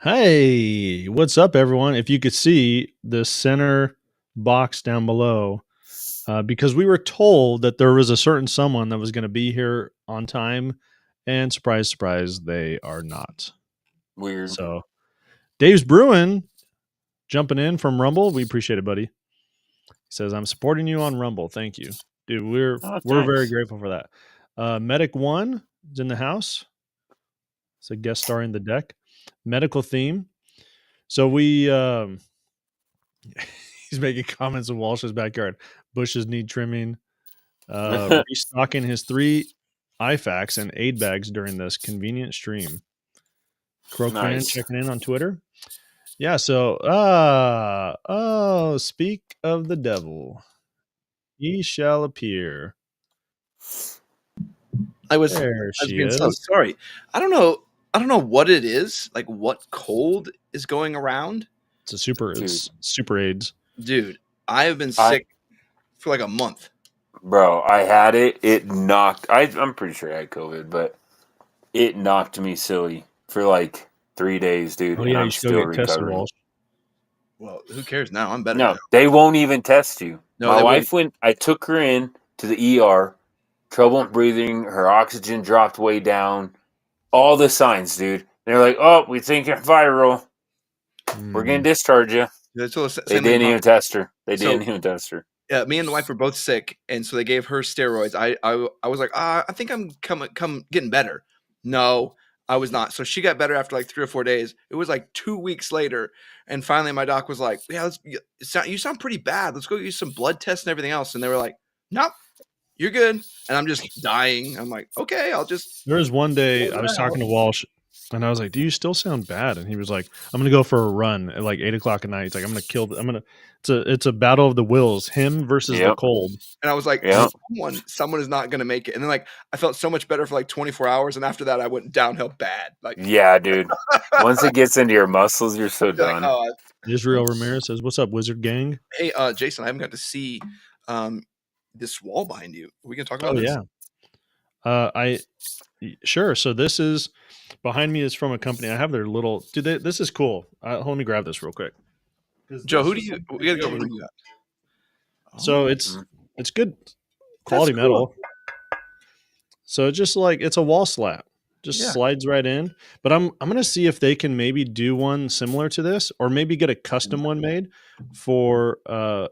Hey, what's up, everyone? If you could see the center box down below, because we were told that there was a certain someone that was going to be here on time, and surprise, surprise, they are not. Weird. So, Dave's Brewing jumping in from Rumble. We appreciate it, buddy. He says, "I'm supporting you on Rumble. Thank you, dude. We're very Thanks. grateful for that." Medic One is in the house. It's a guest star in the deck. Medical theme. So we. He's making comments of Walsh's backyard. Bushes need trimming. Restocking his 3 IFAKS and aid bags during this convenient stream. Croakman Nice. checking in on Twitter. Yeah, so speak of the devil. He shall appear. I was she being is. so sorry. I don't know what it is. Like what cold is going around. It's super AIDS. Dude, I have been sick for like a month. Bro, I had it. It knocked. I'm pretty sure I had COVID, but it knocked me silly for like 3 days, dude. Oh and yeah, I'm you should still go get tested, recovering. Walsh. Well, who cares now? I'm better No, now. they won't even test you. No, My they wife I took her in to the ER, trouble breathing, her oxygen dropped way down. All the signs, dude. They're like, "Oh, we think you're viral. We're gonna discharge you." They didn't even test her. They didn't even test her. Yeah, me and the wife were both sick, and so they gave her steroids. I was like, I think I'm getting better. No, I was not. So she got better after like 3 or 4 days. It was like 2 weeks later, and finally my doc was like, "Yeah, you sound pretty bad. Let's go get you some blood tests and everything else." And they were like, "Nope, you're good." And I'm just dying. I'm like, "Okay, I'll just." There was one day I was talking to Walsh, and I was like, "Do you still sound bad?" And he was like, "I'm gonna go for a run at like 8:00 at night." He's like, "I'm gonna kill. It's a battle of the wills, him versus the cold." And I was like, someone is not gonna make it. And then like I felt so much better for like 24 hours, and after that I went downhill bad. Like, yeah, dude. Once it gets into your muscles, you're so done. Like, Israel Ramirez says, "What's up, Wizard Gang?" Hey, Jason, I haven't got to see this wall behind you. Are we gonna talk about this? Yeah. Sure. So this is behind me is from a company. I have their little. Dude, this is cool. Let me grab this real quick. Joe, who do you? We gotta go. Who you got? So it's good quality metal. So it's just like it's a wall slap. Just slides right in. But I'm gonna see if they can maybe do one similar to this, or maybe get a custom one made for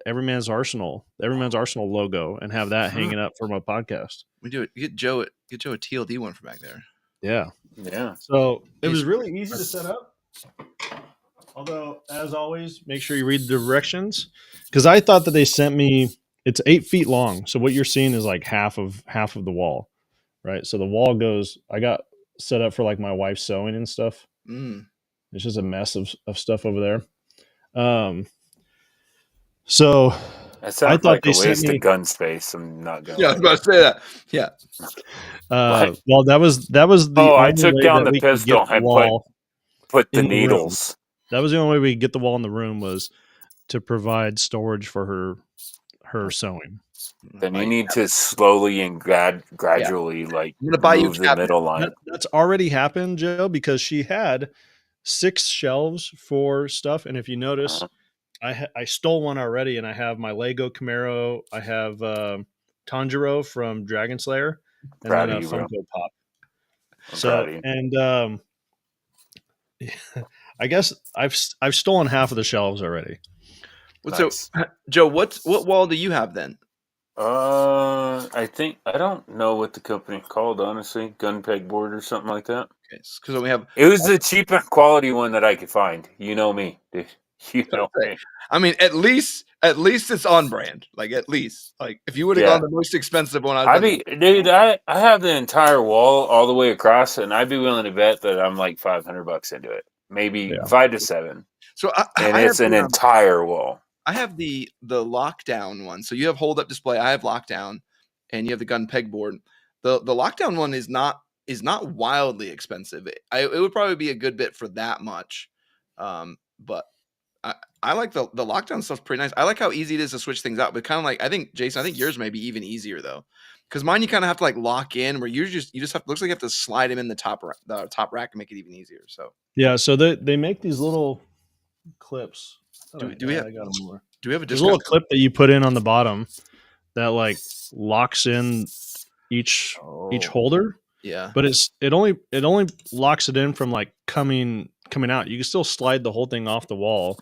Everyman's Arsenal logo, and have that hanging up for my podcast. We do it. Get Joe a TLD one from back there. Yeah. So it was really easy to set up. Although, as always, make sure you read the directions, because I thought that they sent me. It's 8 feet long, so what you're seeing is like half of the wall, right? So the wall goes. I got set up for like my wife's sewing and stuff. It's just a mess of stuff over there. So that sounds like a waste of gun space. I'm not going. Yeah, I was about to say that. Yeah. Well, that was the. Oh, I took down the pistol and put the needles. That was the only way we could get the wall in the room, was to provide storage for her sewing. Then you need to slowly and gradually like I'm gonna buy move the middle line. That's already happened, Joe, because she had 6 shelves for stuff, and if you notice, I stole one already, and I have my Lego Camaro, I have Tanjiro from Dragon Slayer, and then a Funko Pop. So and I guess I've stolen half of the shelves already. So, Joe, what wall do you have then? I think I don't know what the company called, honestly. Gun pegboard or something like that. Okay, because we have. It was the cheapest quality one that I could find. You know me, dude. You know me. I mean, at least it's on brand. Like at least, like if you would have gone the most expensive one, I have the entire wall all the way across, and I'd be willing to bet that I'm like $500 into it, maybe 5 to 7. So it's an entire wall. I have the lockdown one. So you have hold up display. I have lockdown, and you have the gun pegboard. The lockdown one is not wildly expensive. It would probably be a good bit for that much, but. I like the lockdown stuff's pretty nice. I like how easy it is to switch things out, but kind of like I think Jason, I think yours may be even easier though, Because mine you kind of have to like lock in, where you just have looks like you have to slide him in the top rack and make it even easier. So Yeah, so they make these little clips. do we have I got them more. do we have a There's a little discount? clip that you put in on the bottom that like locks in each holder, Yeah, but it only locks it in from like coming out. You can still slide the whole thing off the wall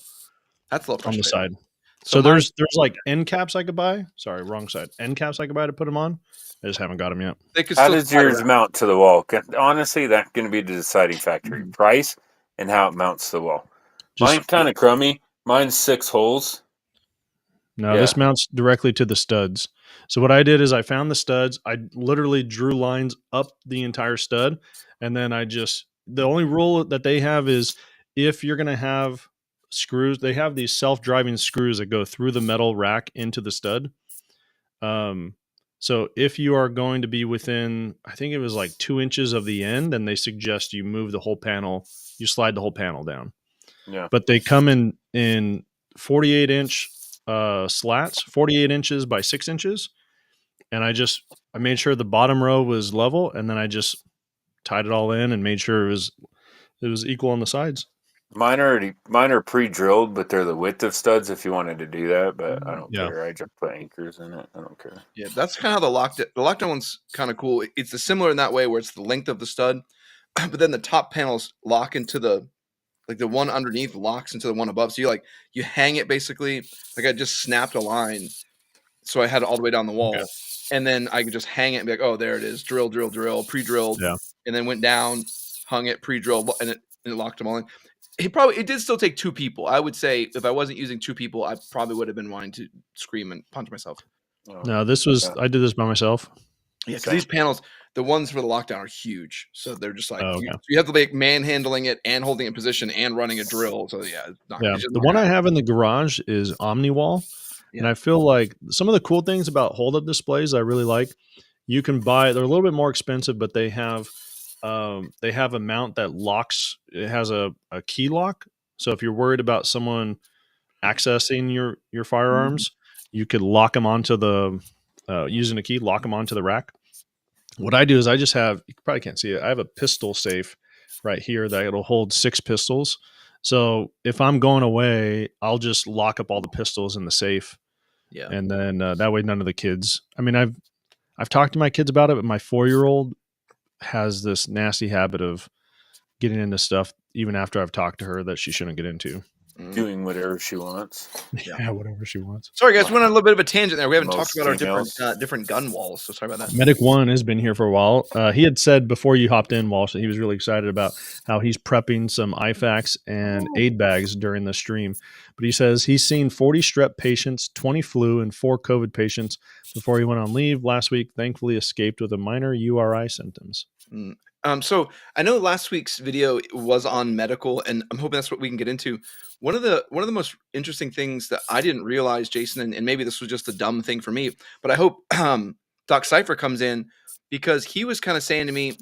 that's a little on the frustrating. side. So So there's like end caps I could buy. Sorry, wrong side. End caps I could buy to put them on. I just haven't got them yet. They could How still does slide yours around. mount to the wall? Honestly, that's going to be the deciding factor. Price and how it mounts to the wall. Just Mine's kind of crummy. Mine's 6 holes. no, Yeah. this mounts directly to the studs. So what I did is I found the studs. I literally drew lines up the entire stud, and then the only rule that they have is if you're going to have screws, they have these self-driving screws that go through the metal rack into the stud. So if you are going to be within, I think it was like 2 inches of the end, then they suggest you move the whole panel, you slide the whole panel down. Yeah. But they come in 48-inch slats, 48 inches by 6 inches. And I made sure the bottom row was level, and then I just tied it all in and made sure it was equal on the sides. Mine are pre-drilled, but they're the width of studs if you wanted to do that. But I don't care. I just put anchors in it. I don't care. Yeah, that's kind of how the lockdown one's kind of cool. It's similar in that way where it's the length of the stud, but then the top panels lock into the one underneath locks into the one above. So you hang it basically like I just snapped a line, so I had it all the way down the wall, and then I could just hang it and be like, oh, there it is, drill, pre-drilled, and then went down, hung it, pre-drilled, and it locked them all in. It did still take 2 people. I would say if I wasn't using 2 people, I probably would have been wanting to scream and punch myself. No, I did this by myself. Yeah, because these panels, the ones for the lockdown are huge. So they're just like, you have to be manhandling it and holding it in position and running a drill. So yeah. The one I have in the garage is OmniWall. Yeah. And I feel like some of the cool things about hold-up displays I really like, you can buy, they're a little bit more expensive, but they have a mount that locks. It has a key lock. So if you're worried about someone accessing your firearms, you could lock them onto the using a key, lock them onto the rack. What I do is I just have, you probably can't see it, I have a pistol safe right here that it'll hold 6 pistols. So if I'm going away, I'll just lock up all the pistols in the safe. Yeah. And then that way none of the kids, I mean, I've talked to my kids about it, but my 4-year-old has this nasty habit of getting into stuff even after I've talked to her that she shouldn't get into. Doing whatever she wants. Yeah, whatever she wants. Sorry, guys, we went on a little bit of a tangent there. We haven't talked about our different gun walls, so sorry about that. Medic 1 has been here for a while. He had said before you hopped in, Walsh, that he was really excited about how he's prepping some IFAKS and aid bags during the stream. But he says he's seen 40 strep patients, 20 flu, and 4 COVID patients before he went on leave last week. Thankfully escaped with a minor URI symptoms. So I know last week's video was on medical, and I'm hoping that's what we can get into. One of the most interesting things that I didn't realize, Jason, and maybe this was just a dumb thing for me, but I hope Doc Cypher comes in, because he was kind of saying to me,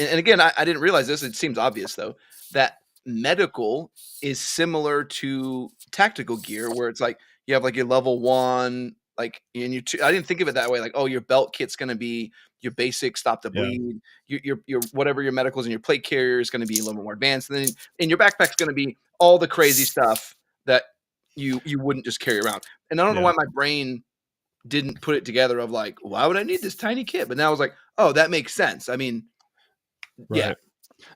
and again, I didn't realize this. It seems obvious though, that medical is similar to tactical gear, where it's like you have like your level 1, like, and I didn't think of it that way. Like, oh, your belt kit's going to be your basic stop the bleed. Your whatever your medicals and your plate carrier is going to be a little more advanced. And then in your backpack's going to be all the crazy stuff that you wouldn't just carry around. And I don't know why my brain didn't put it together of like, why would I need this tiny kit? But now I was like, oh, that makes sense. I mean, yeah.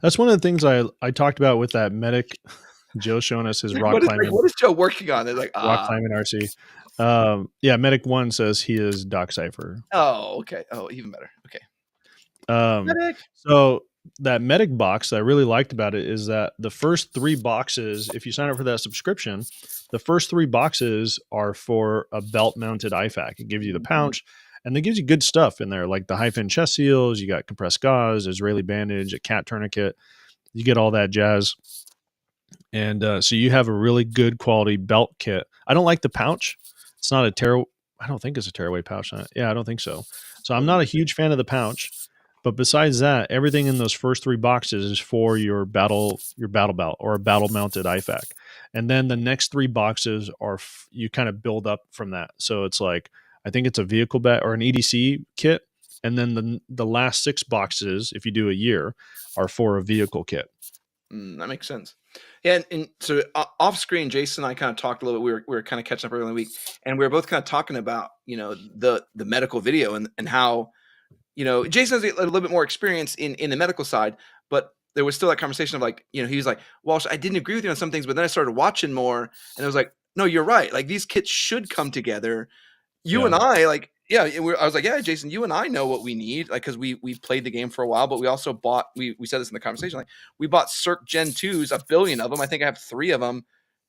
That's one of the things I talked about with that medic. Joe showing us his rock climbing. What is Joe working on? They're like, rock climbing RC. Medic 1 says he is Doc Cypher. Oh, okay. Oh, even better. Okay. Medic. So that medic box that I really liked about it is that the first 3 boxes, if you sign up for that subscription, the first 3 boxes are for a belt mounted IFAK. It gives you the pouch, and it gives you good stuff in there, like the high-fin chest seals. You got compressed gauze, Israeli bandage, a cat tourniquet. You get all that jazz. And so you have a really good quality belt kit. I don't like the pouch. It's not I don't think it's a tearaway pouch. Yeah, I don't think so. So I'm not a huge fan of the pouch. But besides that, everything in those first 3 boxes is for your battle belt or a battle mounted IFAK. And then the next 3 boxes are you kind of build up from that. So it's like, I think it's a vehicle bag or an EDC kit. and then the last 6 boxes, if you do a year, are for a vehicle kit. That makes sense. Yeah, and so off screen, Jason and I kind of talked a little bit. We were kind of catching up earlier in the week, and we were both kind of talking about the medical video and how Jason has a little bit more experience in the medical side, but there was still that conversation of like he was like, Walsh, I didn't agree with you on some things, but then I started watching more, and I was like, no, you're right. Like these kits should come together. You and I, like, yeah, I was like, yeah, Jason, you and I know what we need, like, because we've played the game for a while, but we also bought, we said this in the conversation, like, we bought Cirque Gen 2s, 1 billion of them. I think I have 3 of them.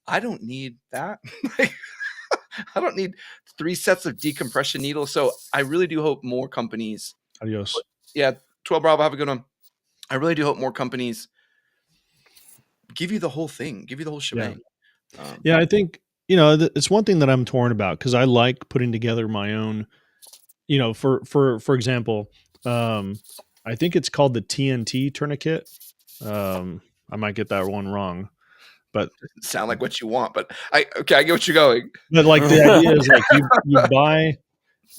I don't need that. I don't need 3 sets of decompression needles. So I really do hope more companies. Adios. Yeah, 12 Bravo, have a good one. I really do hope more companies give you the whole thing, give you the whole shebang. Yeah, I think it's one thing that I'm torn about because I like putting together my own. For example, I think it's called the TNT tourniquet. I might get that one wrong, but doesn't sound like what you want. But I get what you're going. But like the idea is like you buy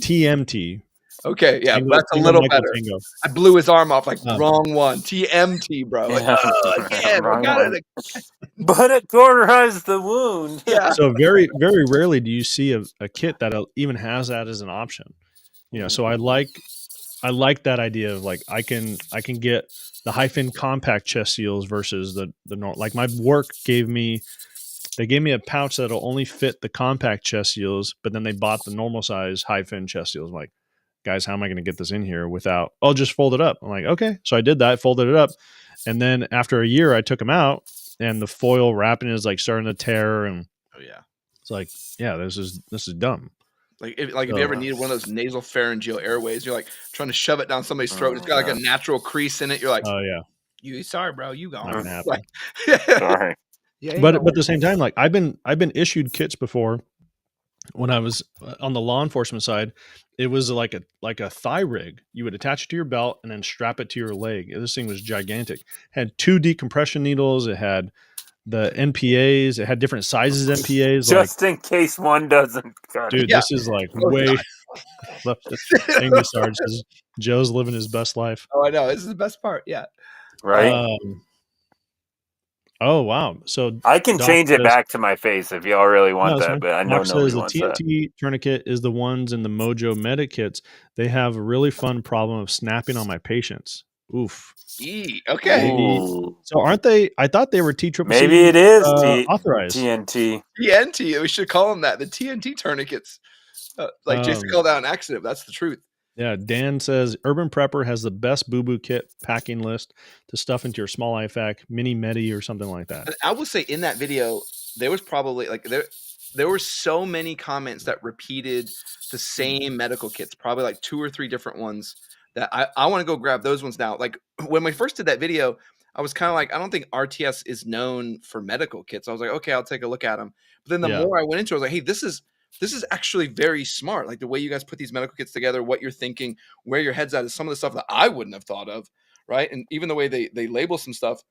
TMT. Okay, yeah, that's a little better. Tango. I blew his arm off, like wrong one. TMT, bro. Like, again, we got it. But it cauterized the wound. Yeah. So very, very rarely do you see a kit that even has that as an option. So I like that idea of like I can get the high-fin compact chest seals versus the normal. Like my work gave me a pouch that'll only fit the compact chest seals, but then they bought the normal size high-fin chest seals. I'm like, guys, how am I going to get this in here without? I'll just fold it up. I'm like, okay. So I did that, folded it up, and then after a year, I took them out, and the foil wrapping is like starting to tear, and it's like, yeah, this is dumb. Like if you ever needed one of those nasal pharyngeal airways, you're like trying to shove it down somebody's throat. It's got like a natural crease in it. You're like, oh yeah, you sorry, bro, you gone. Not gonna happen. Like, sorry. Yeah, but at the same time, like I've been issued kits before. When I was on the law enforcement side, it was like a thigh rig. You would attach it to your belt and then strap it to your leg. This thing was gigantic. It had 2 decompression needles. It had the NPAs. It had different sizes NPAs. Just in case one doesn't cut. Dude, this is like way left. Thank you, Sarge. Joe's living his best life. Oh, I know. This is the best part. Yeah. Right. Oh wow! So I can change it back to my face if y'all really want that, but I know nobody wants that. The TNT tourniquet is the ones in the Mojo Medic kits. They have a really fun problem of snapping on my patients. Oof. Okay. Ooh. So aren't they? I thought they were T-Triple. Maybe it is authorized TNT. TNT. We should call them that. The TNT tourniquets. Jason called out an accident. That's the truth. Yeah, Dan says Urban Prepper has the best boo-boo kit packing list to stuff into your small IFAK, mini Medi, or something like that. And I will say in that video, there was probably like there were so many comments that repeated the same medical kits, probably like 2 or 3 different ones that I want to go grab those ones now. Like when we first did that video, I was kind of like, I don't think RTS is known for medical kits. I was like, okay, I'll take a look at them. But then the more I went into it, I was like, hey, this is actually very smart. Like the way you guys put these medical kits together, what you're thinking, where your head's at is some of the stuff that I wouldn't have thought of, right? And even the way they label some stuff.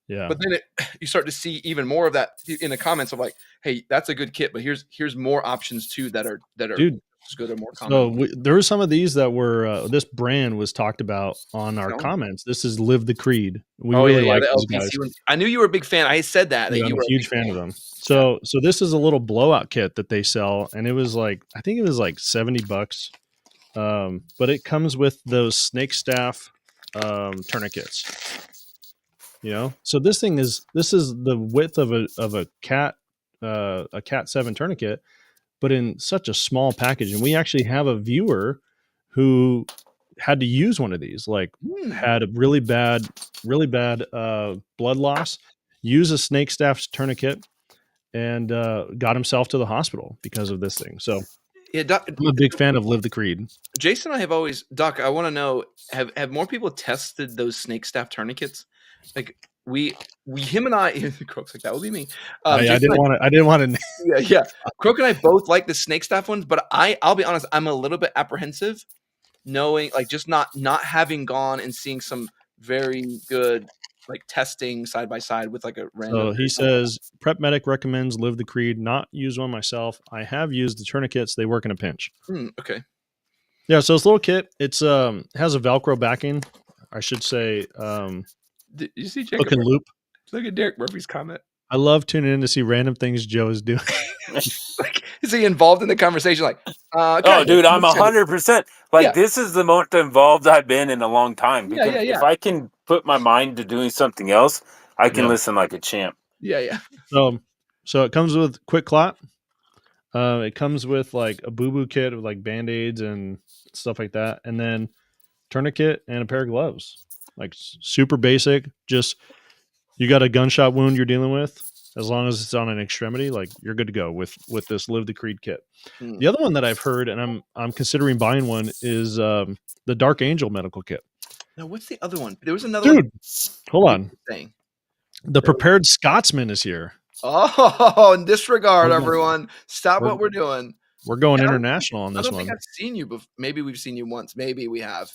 Yeah. But then you start to see even more of that in the comments of like, hey, that's a good kit, but here's more options too that are Dude, just good or more common. So there were some of these that were this brand was talked about on our comments. This is Live the Creed. We really like these guys. I knew you were a big fan. I said that you were a huge fan of them. So this is a little blowout kit that they sell, and it was like I think it was like $70. But it comes with those snake staff tourniquets. So this is the width of a cat 7 tourniquet, but in such a small package. And we actually have a viewer who had to use one of these, like had a really bad blood loss, use a snake staff tourniquet, and got himself to the hospital because of this thing. So yeah, Doc, I'm a big fan of Live the Creed. Jason and I have always, Doc, I want to know, have more people tested those snake staff tourniquets? Like him and I, Croak's like, that would be me. I didn't want to. Yeah. Croak and I both like the snake staff ones, but I'll be honest, I'm a little bit apprehensive, knowing like just not having gone and seeing some very good like testing side by side with like a random. So he says Prep Medic recommends Live the Creed. Not use one myself. I have used the tourniquets. They work in a pinch. Okay. Yeah, so this little kit, it's has a Velcro backing. I should say Did you see hook Jacob? and loop. Look at Derek Murphy's comment. I love tuning in to see random things Joe is doing. Like, is he involved in the conversation? Like, Oh, dude, I'm 100%. Like, Yeah. this is the most involved I've been in a long time. Because Yeah. if I can put my mind to doing something else, I can Yeah. listen like a champ. Yeah. So it comes with quick clot. It comes with like a boo-boo kit of like band-aids and stuff like that, and then tourniquet and a pair of gloves. Like super basic. Just you got a gunshot wound you're dealing with, as long as it's on an extremity, like you're good to go with this Live the Creed kit. The other one that I've heard, and I'm considering buying one, is the Dark Angel medical kit. Now, what's the other one? There was another one. Dude, hold on. Thing. The Prepared Scotsman is here. Oh, in this regard, everyone, stop what we're doing. We're going international on this one. I don't think I've seen you before. Maybe we've seen you once. Maybe we have.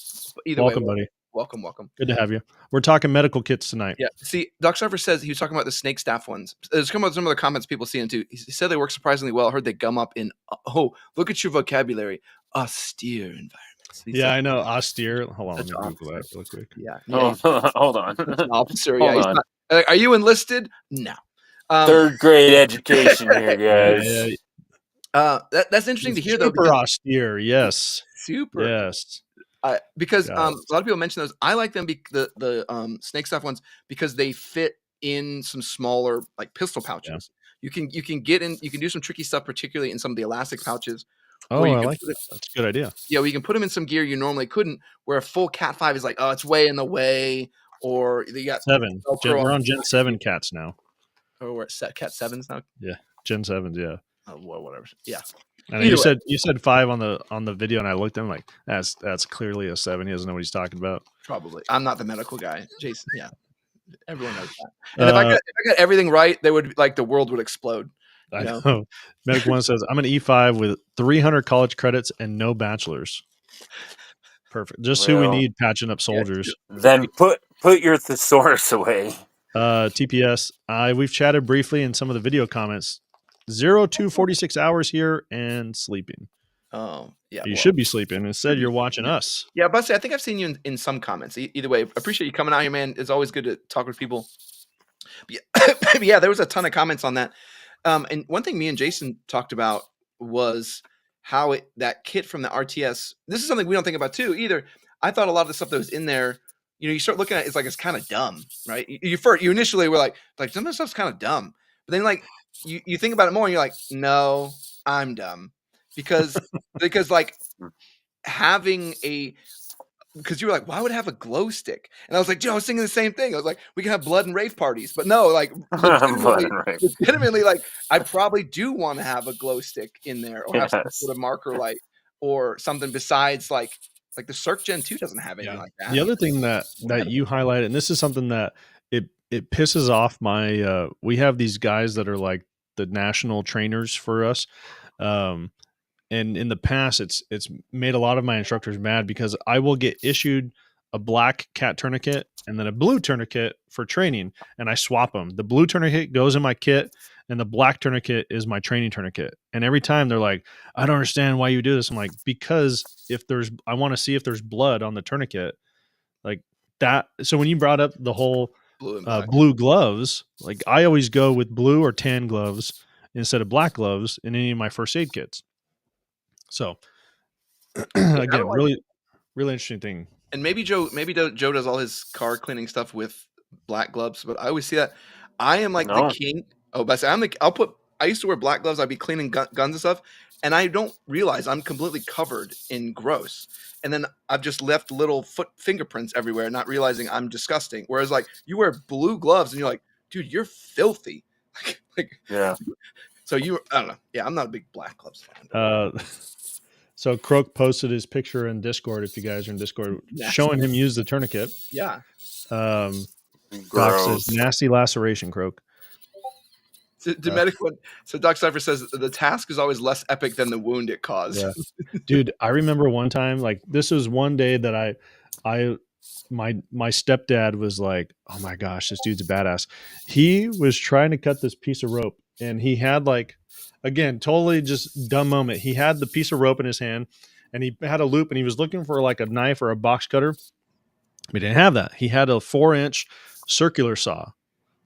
Either welcome, way, buddy. Welcome. Good to have you. We're talking medical kits tonight. Yeah. See, Doc Surfer says he was talking about the snake staff ones. There's some of the comments people see into. He said they work surprisingly well. I heard they gum up in. Oh, look at your vocabulary. Austere environments. Yeah, I know. Austere. Hold on, let me Google that real quick. Yeah. Hold on. An officer. Yeah. He's not, like, are you enlisted? No. Third grade education here, guys. That's interesting to hear, though. Super austere. Yes. Super. Yes. Because a lot of people mention those. I like them, the snake stuff ones, because they fit in some smaller like pistol pouches. Yeah. You can get in. You can do some tricky stuff, particularly in some of the elastic pouches. Oh, I like that. That's a good idea. Yeah, well, you can put them in some gear you normally couldn't. Where a full Cat 5 is like, oh, it's way in the way, or you got 7. We're on Gen 7 cats now. Oh, we're at Cat 7s now. Yeah, Gen 7s. Yeah. Oh, well, whatever. Yeah. I know you said 5 on the video, and I looked at him like that's clearly a 7. He doesn't know what he's talking about. Probably. I'm not the medical guy, Jason. Yeah, everyone knows that. And if I got everything right, they would the world would explode. I know. Medic One says I'm an E5 with 300 college credits and no bachelors. Perfect. Just who we need patching up soldiers. Then put your thesaurus away. TPS. We've chatted briefly in some of the video comments. 0 to 46 hours here and sleeping. Oh, yeah. You should be sleeping. Instead, you're watching us. Yeah, but I think I've seen you in some comments. Either way, appreciate you coming out here, man. It's always good to talk with people. But yeah, there was a ton of comments on that. And one thing me and Jason talked about was how that kit from the RTS. This is something we don't think about too either. I thought a lot of the stuff that was in there, you start looking at it's kind of dumb, right? You initially were like some of the stuff's kind of dumb, but then you think about it more and you're like, no, I'm dumb because having because you were like, why would I have a glow stick? And I was like, Joe, I was thinking the same thing. I was like, we can have blood and rave parties, but no, legitimately, I probably do want to have a glow stick in there or have some sort of marker light or something besides the Circ Gen 2 doesn't have anything like that. The other thing that you highlighted, and this is something that it pisses off my we have these guys that are like the national trainers for us. And in the past, it's made a lot of my instructors mad because I will get issued a black cat tourniquet and then a blue tourniquet for training, and I swap them. The blue tourniquet goes in my kit, and the black tourniquet is my training tourniquet. And every time they're like, I don't understand why you do this. I'm like, because I want to see if there's blood on the tourniquet, like that. So when you brought up the whole blue gloves, I always go with blue or tan gloves instead of black gloves in any of my first aid kits. So again, really interesting thing. And maybe Joe does all his car cleaning stuff with black gloves, but I always see that. I am the king. Oh, but I used to wear black gloves. I'd be cleaning guns and stuff, and I don't realize I'm completely covered in gross. And then I've just left little fingerprints everywhere, not realizing I'm disgusting. Whereas you wear blue gloves and you're like, dude, you're filthy. Yeah. So I don't know. Yeah, I'm not a big black gloves fan. So Croak posted his picture in Discord. If you guys are in Discord, showing him use the tourniquet. Yeah. Doc says nasty laceration, Croak. So Doc Cypher says the task is always less epic than the wound it caused. Yeah. Dude, I remember one time, this was one day that my stepdad was like, oh my gosh, this dude's a badass. He was trying to cut this piece of rope, and he had again, totally just dumb moment. He had the piece of rope in his hand, and he had a loop, and he was looking for like a knife or a box cutter. He didn't have that. He had a 4-inch circular saw.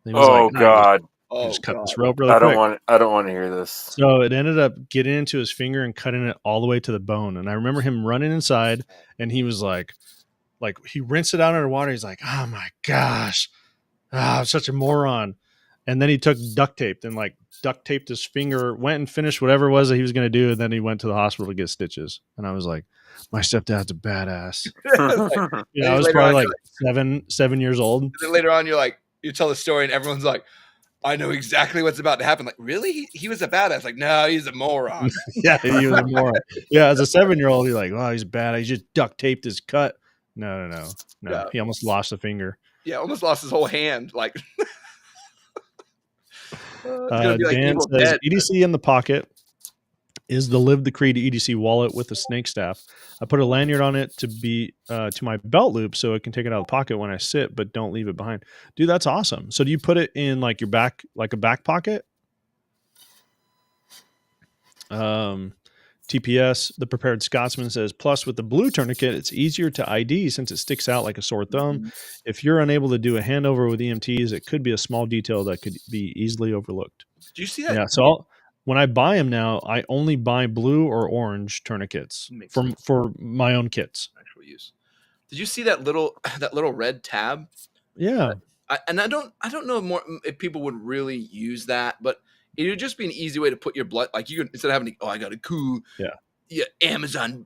And he was like, God. I just cut God. this rope really I quick. don't want to hear this. So it ended up getting into his finger and cutting it all the way to the bone. And I remember him running inside, and he was like he rinsed it out under water. He's like, oh my gosh, I'm such a moron. And then he took duct tape and like duct taped his finger, went and finished whatever it was that he was going to do. And then he went to the hospital to get stitches. And I was like, my stepdad's a badass. I was probably like 7 years old. And then later on, you tell the story, and everyone's like, I know exactly what's about to happen. Like, really? He was a badass. Like, no, he's a moron. Yeah, he was a moron. Yeah, as a 7-year-old, you're like, oh, he's bad. He just duct taped his cut. No. Yeah. He almost lost a finger. Yeah, almost lost his whole hand. Like, Dan says, EDC in the pocket is the Live the Creed EDC wallet with a snake staff. I put a lanyard on it to be to my belt loop so it can take it out of the pocket when I sit, but don't leave it behind. Dude, that's awesome. So do you put it in like your back, like a back pocket? TPS, the Prepared Scotsman says, plus with the blue tourniquet, it's easier to ID since it sticks out like a sore thumb. Mm-hmm. If you're unable to do a handover with EMTs, it could be a small detail that could be easily overlooked. Do you see that? Yeah. So when I buy them now, I only buy blue or orange tourniquets for my own kits. Actual use. Did you see that little red tab? Yeah. I don't know more if people would really use that, but it would just be an easy way to put your blood, like you could, instead of having to, I got a cool Amazon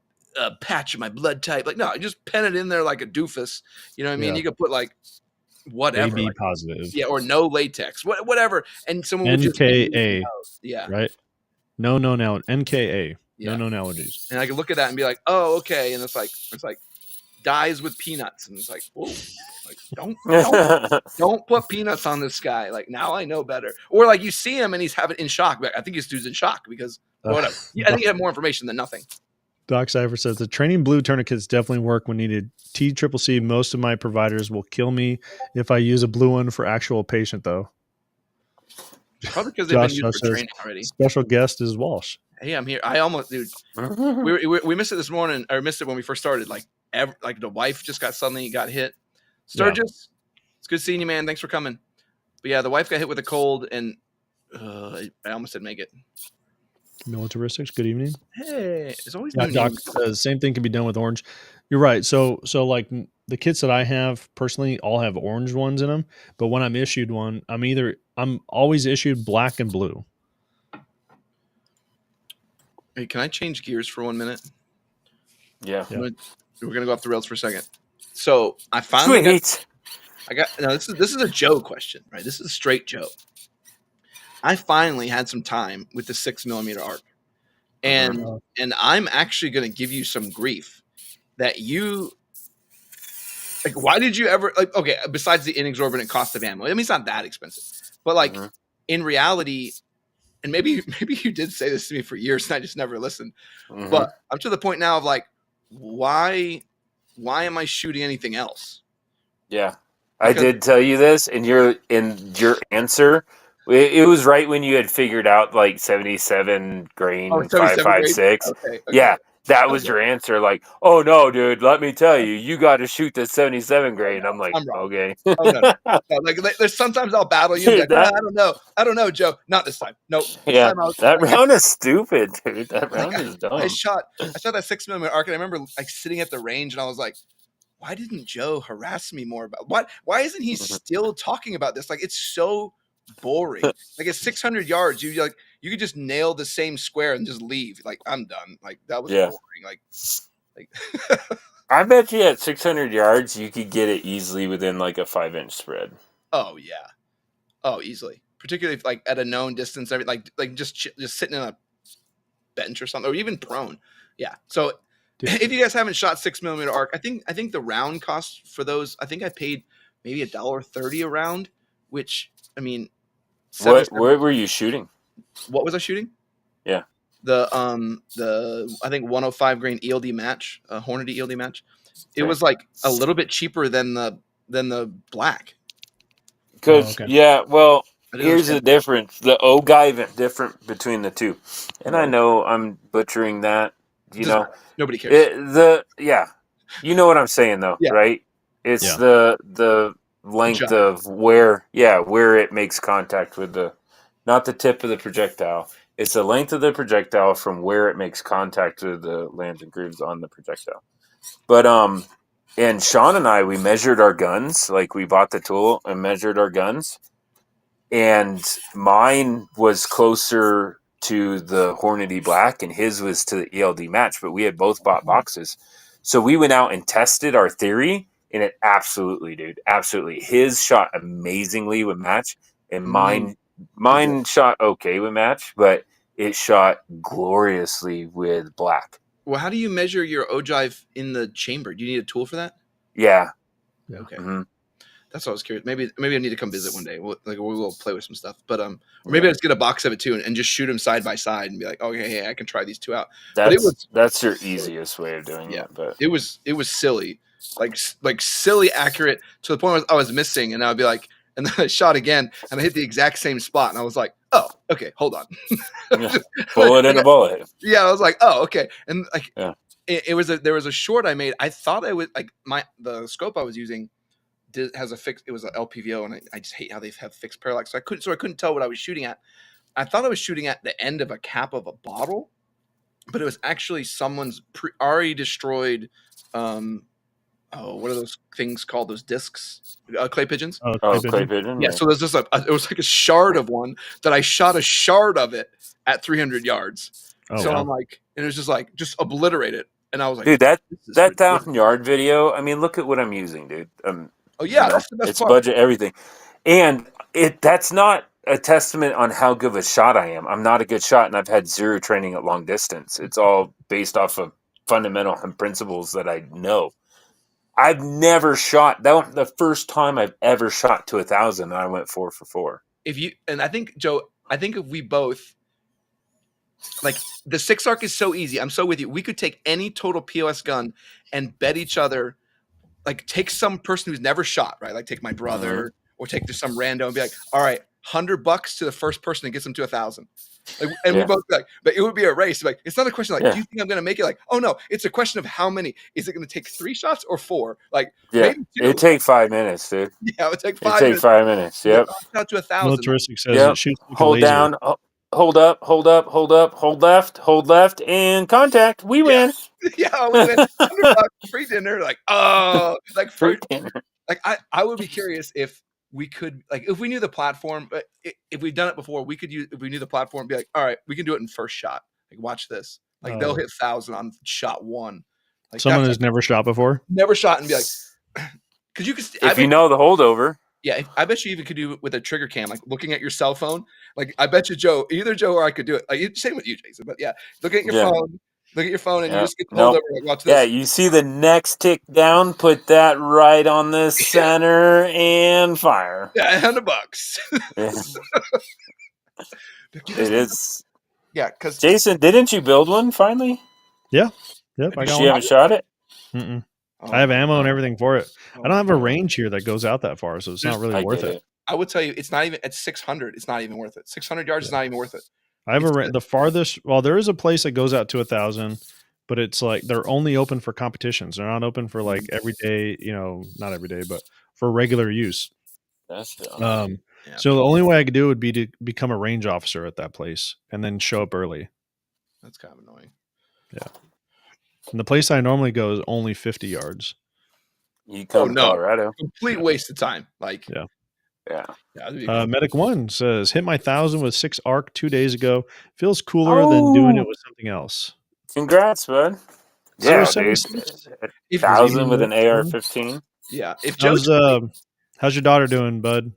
patch of my blood type. Like, no, just pen it in there like a doofus. You know what I mean? Yeah. You could put like whatever. AB like, positive. Yeah, or no latex, whatever. And someone would NKA. Yeah. Right? No, NKA. Yeah. No allergies. And I could look at that and be like, oh, okay. And it's like dyes with peanuts. And it's like, whoa. Like, don't put peanuts on this guy. Like, now I know better. Or like you see him and he's having in shock. But I think this dude's in shock because whatever. I think you have more information than nothing. Doc Cypher says the training blue tourniquets definitely work when needed. TCCC, most of my providers will kill me if I use a blue one for actual patient though. Probably because they've been used for training already. Special guest is Walsh. Hey, I'm here. I almost, dude. we missed it this morning. Or missed it when we first started. Like the wife just got hit. Sturgis, it's good seeing you, man. Thanks for coming. But yeah, the wife got hit with a cold, and I almost didn't make it. Militaristics, good evening. Hey, it's always Doc says same thing can be done with orange. You're right. So like the kits that I have personally all have orange ones in them, but when I'm issued one, I'm always issued black and blue. Hey, can I change gears for 1 minute? Yeah. We're gonna go off the rails for a second. So I finally this is a Joe question, right? This is a straight Joe. I finally had some time with the 6mm arc, and I'm actually going to give you some grief that you like. Why did you ever like? Okay, besides the inexorbitant cost of ammo, I mean it's not that expensive, but like in reality, and maybe you did say this to me for years and I just never listened. But I'm to the point now of like, why am I shooting anything else? Yeah, I did tell you this, and your answer. It was right when you had figured out like 77 grain, 5.56. Okay. Yeah, that was your answer. Like, oh no, dude, let me tell you, you got to shoot the 77 grain. I'm like, okay. Oh, no. Like, there's sometimes I'll battle you. Like, I don't know, Joe. Not this time. Nope. Yeah, that round is stupid, dude. That round is dumb. I shot that 6mm arc, and I remember like sitting at the range, and I was like, why didn't Joe harass me more about what? Why isn't he still talking about this? Like, it's so boring. Like at 600 yards, you could just nail the same square and just leave. Like, I'm done. Like, that was boring. Like I bet you at 600 yards you could get it easily within like a 5-inch spread. Oh yeah. Oh, easily. Particularly if, like at a known distance, like just sitting in a bench or something, or even prone. Yeah. So if you guys haven't shot 6mm arc, I think the round cost for those, I think I paid maybe $1.30 a round, which I mean, what were you shooting? What was I shooting? Yeah, the I think 105 grain ELD match, Hornady ELD match. It was like a little bit cheaper than the black. Because well, here's the difference. The O-Guyvent different between the two, and I know I'm butchering that, you know, nobody cares. you know what I'm saying though, Yeah. right? It's Yeah. the length Jive. of where it makes contact with not the tip of the projectile. It's the length of the projectile from where it makes contact with the lands and grooves on the projectile. But and Sean and I, we measured our guns. Like we bought the tool and measured our guns, and mine was closer to the Hornady Black, and his was to the ELD Match. But we had both bought boxes, so we went out and tested our theory, and it absolutely, dude, absolutely. His shot amazingly with Match, and mine shot okay with Match, but it shot gloriously with Black. Well, how do you measure your ogive in the chamber? Do you need a tool for that? Yeah. Okay. Mm-hmm. That's what I was curious. Maybe I need to come visit one day. We'll play with some stuff. But or maybe I just get a box of it too and just shoot them side by side and be like, okay, hey, I can try these two out. That's your easiest way of doing it. But it was silly, like silly accurate to the point where I was missing, and I'd be like, and then I shot again and I hit the exact same spot, and I was like, oh, okay, hold on. Bullet in a bullet. Yeah, I was like, oh, okay, and like there was a short I made. I thought I would like the scope I was using has a fixed. It was an LPVO, and I just hate how they have fixed parallax. So I couldn't tell what I was shooting at. I thought I was shooting at the end of a cap of a bottle, but it was actually someone's already destroyed. What are those things called? Those discs, clay pigeons. Clay pigeon. Yeah. So there's just it was like a shard of one that I shot a shard of it at 300 yards. I'm like, and it was just obliterate it. And I was like, dude, that 1,000-yard video. I mean, look at what I'm using, dude. That's the best it's part. Budget everything, and that's not a testament on how good of a shot I am. I'm not a good shot, and I've had zero training at long distance. It's all based off of fundamental principles that I know. I've never shot. That was the first time I've ever shot to 1,000, and I went 4 for 4. I think, Joe, if we both, like, the 6-arc is so easy. I'm so with you. We could take any total POS gun and bet each other, like, take some person who's never shot, right? Like, take my brother or take just some rando and be like, all right, $100 to the first person that gets them to 1,000. Like, and we both like, but it would be a race. Like, it's not a question like, do you think I'm going to make it? Like, oh no, it's a question of how many. Is it going to take 3 shots or 4? Like, maybe 2. It'd take 5 minutes, dude. Yeah, it would take 5 minutes. It'd take 5 minutes. Yep. Out to 1,000. Militaristic says it shoots like hold down, hold up, hold left, and contact. We win. Yeah, we win. $100 free dinner. Like, oh, like free dinner. Like, I would be curious if we could, like, if we knew the platform, but if we've done it before, we could use, if we knew the platform, be like, all right, we can do it in first shot. Like, watch this. Like, they'll hit 1,000 on shot 1. Like, someone who's never shot before? Never shot, and be like, because you could, if you know the holdover. Yeah, I bet you even could do it with a trigger cam, like looking at your cell phone. Like, I bet you either Joe or I could do it. Like, same with you, Jason. But yeah, look at your phone. Look at your phone, and you just get the holdover. Like, watch this. Yeah, you see the next tick down. Put that right on the center and fire. Yeah, $100. Yeah. It is. Yeah, because Jason, didn't you build one finally? Yeah. Yep. I got you haven't shot it. Mm-mm. I have ammo and everything for it. I don't have a range here that goes out that far, so it's not really worth it. I would tell you, it's not even at 600. It's not even worth it. 600 yards is not even worth it. I have the farthest. Well, there is a place that goes out to 1,000, but it's like they're only open for competitions. They're not open for like everyday. Not every day, but for regular use. That's so the only way I could do it would be to become a range officer at that place and then show up early. That's kind of annoying. Yeah. And the place I normally go is only 50 yards. You come to Colorado. Complete waste of time. Like, yeah. Medic 1 says, hit my 1,000 with 6-arc 2 days ago. Feels cooler than doing it with something else. Congrats, bud. Yeah, dude. 1,000 with an AR-15. Yeah. If how's your daughter doing, bud?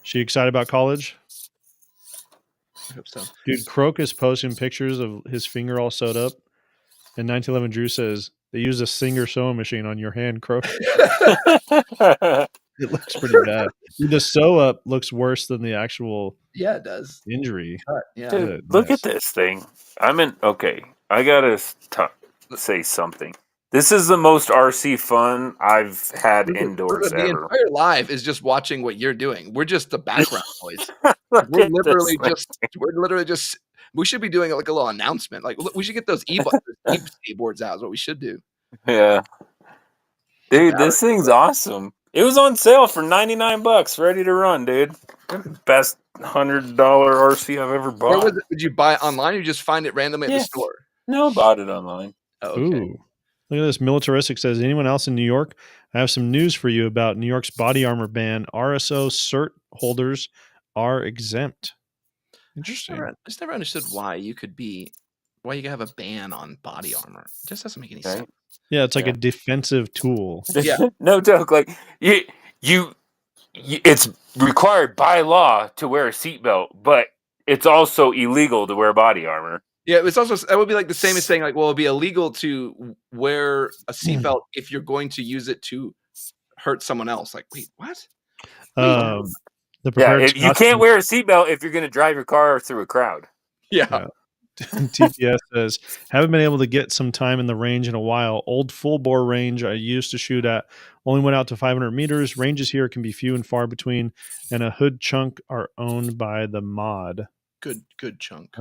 She excited about college? I hope so. Dude, Croak is posting pictures of his finger all sewed up. And 1911 Drew says, they use a Singer sewing machine on your hand, Croak. It looks pretty bad. Dude, the sew up looks worse than the actual it does. Injury. Yeah. Dude, look at this thing. I gotta say something. This is the most RC fun I've had indoors the ever. The entire live is just watching what you're doing. We're just the background noise. We're literally just We should be doing like a little announcement. Like we should get those e-skateboards out. Is what we should do. Yeah. Dude, this thing's awesome. It was on sale for $99, ready to run, dude. Best $100 RC I've ever bought. Where was it? Did you buy it online or you just find it randomly at the store? No, bought it online. Oh, okay. Ooh. Look at this. Militaristic says, anyone else in New York? I have some news for you about New York's body armor ban. RSO cert holders are exempt. Interesting. I just never understood why you could have a ban on body armor. It just doesn't make any sense. Yeah, it's like a defensive tool. Yeah. No joke. Like you, it's required by law to wear a seatbelt, but it's also illegal to wear body armor. Yeah, it's also that would be like the same as saying like, well, it'd be illegal to wear a seatbelt if you're going to use it to hurt someone else. Like, wait, what? You can't wear a seatbelt if you're going to drive your car through a crowd. Yeah. TPS says, haven't been able to get some time in the range in a while. Old full bore range I used to shoot at only went out to 500 meters. Ranges here can be few and far between, and a hood chunk are owned by the mod. Good chunk.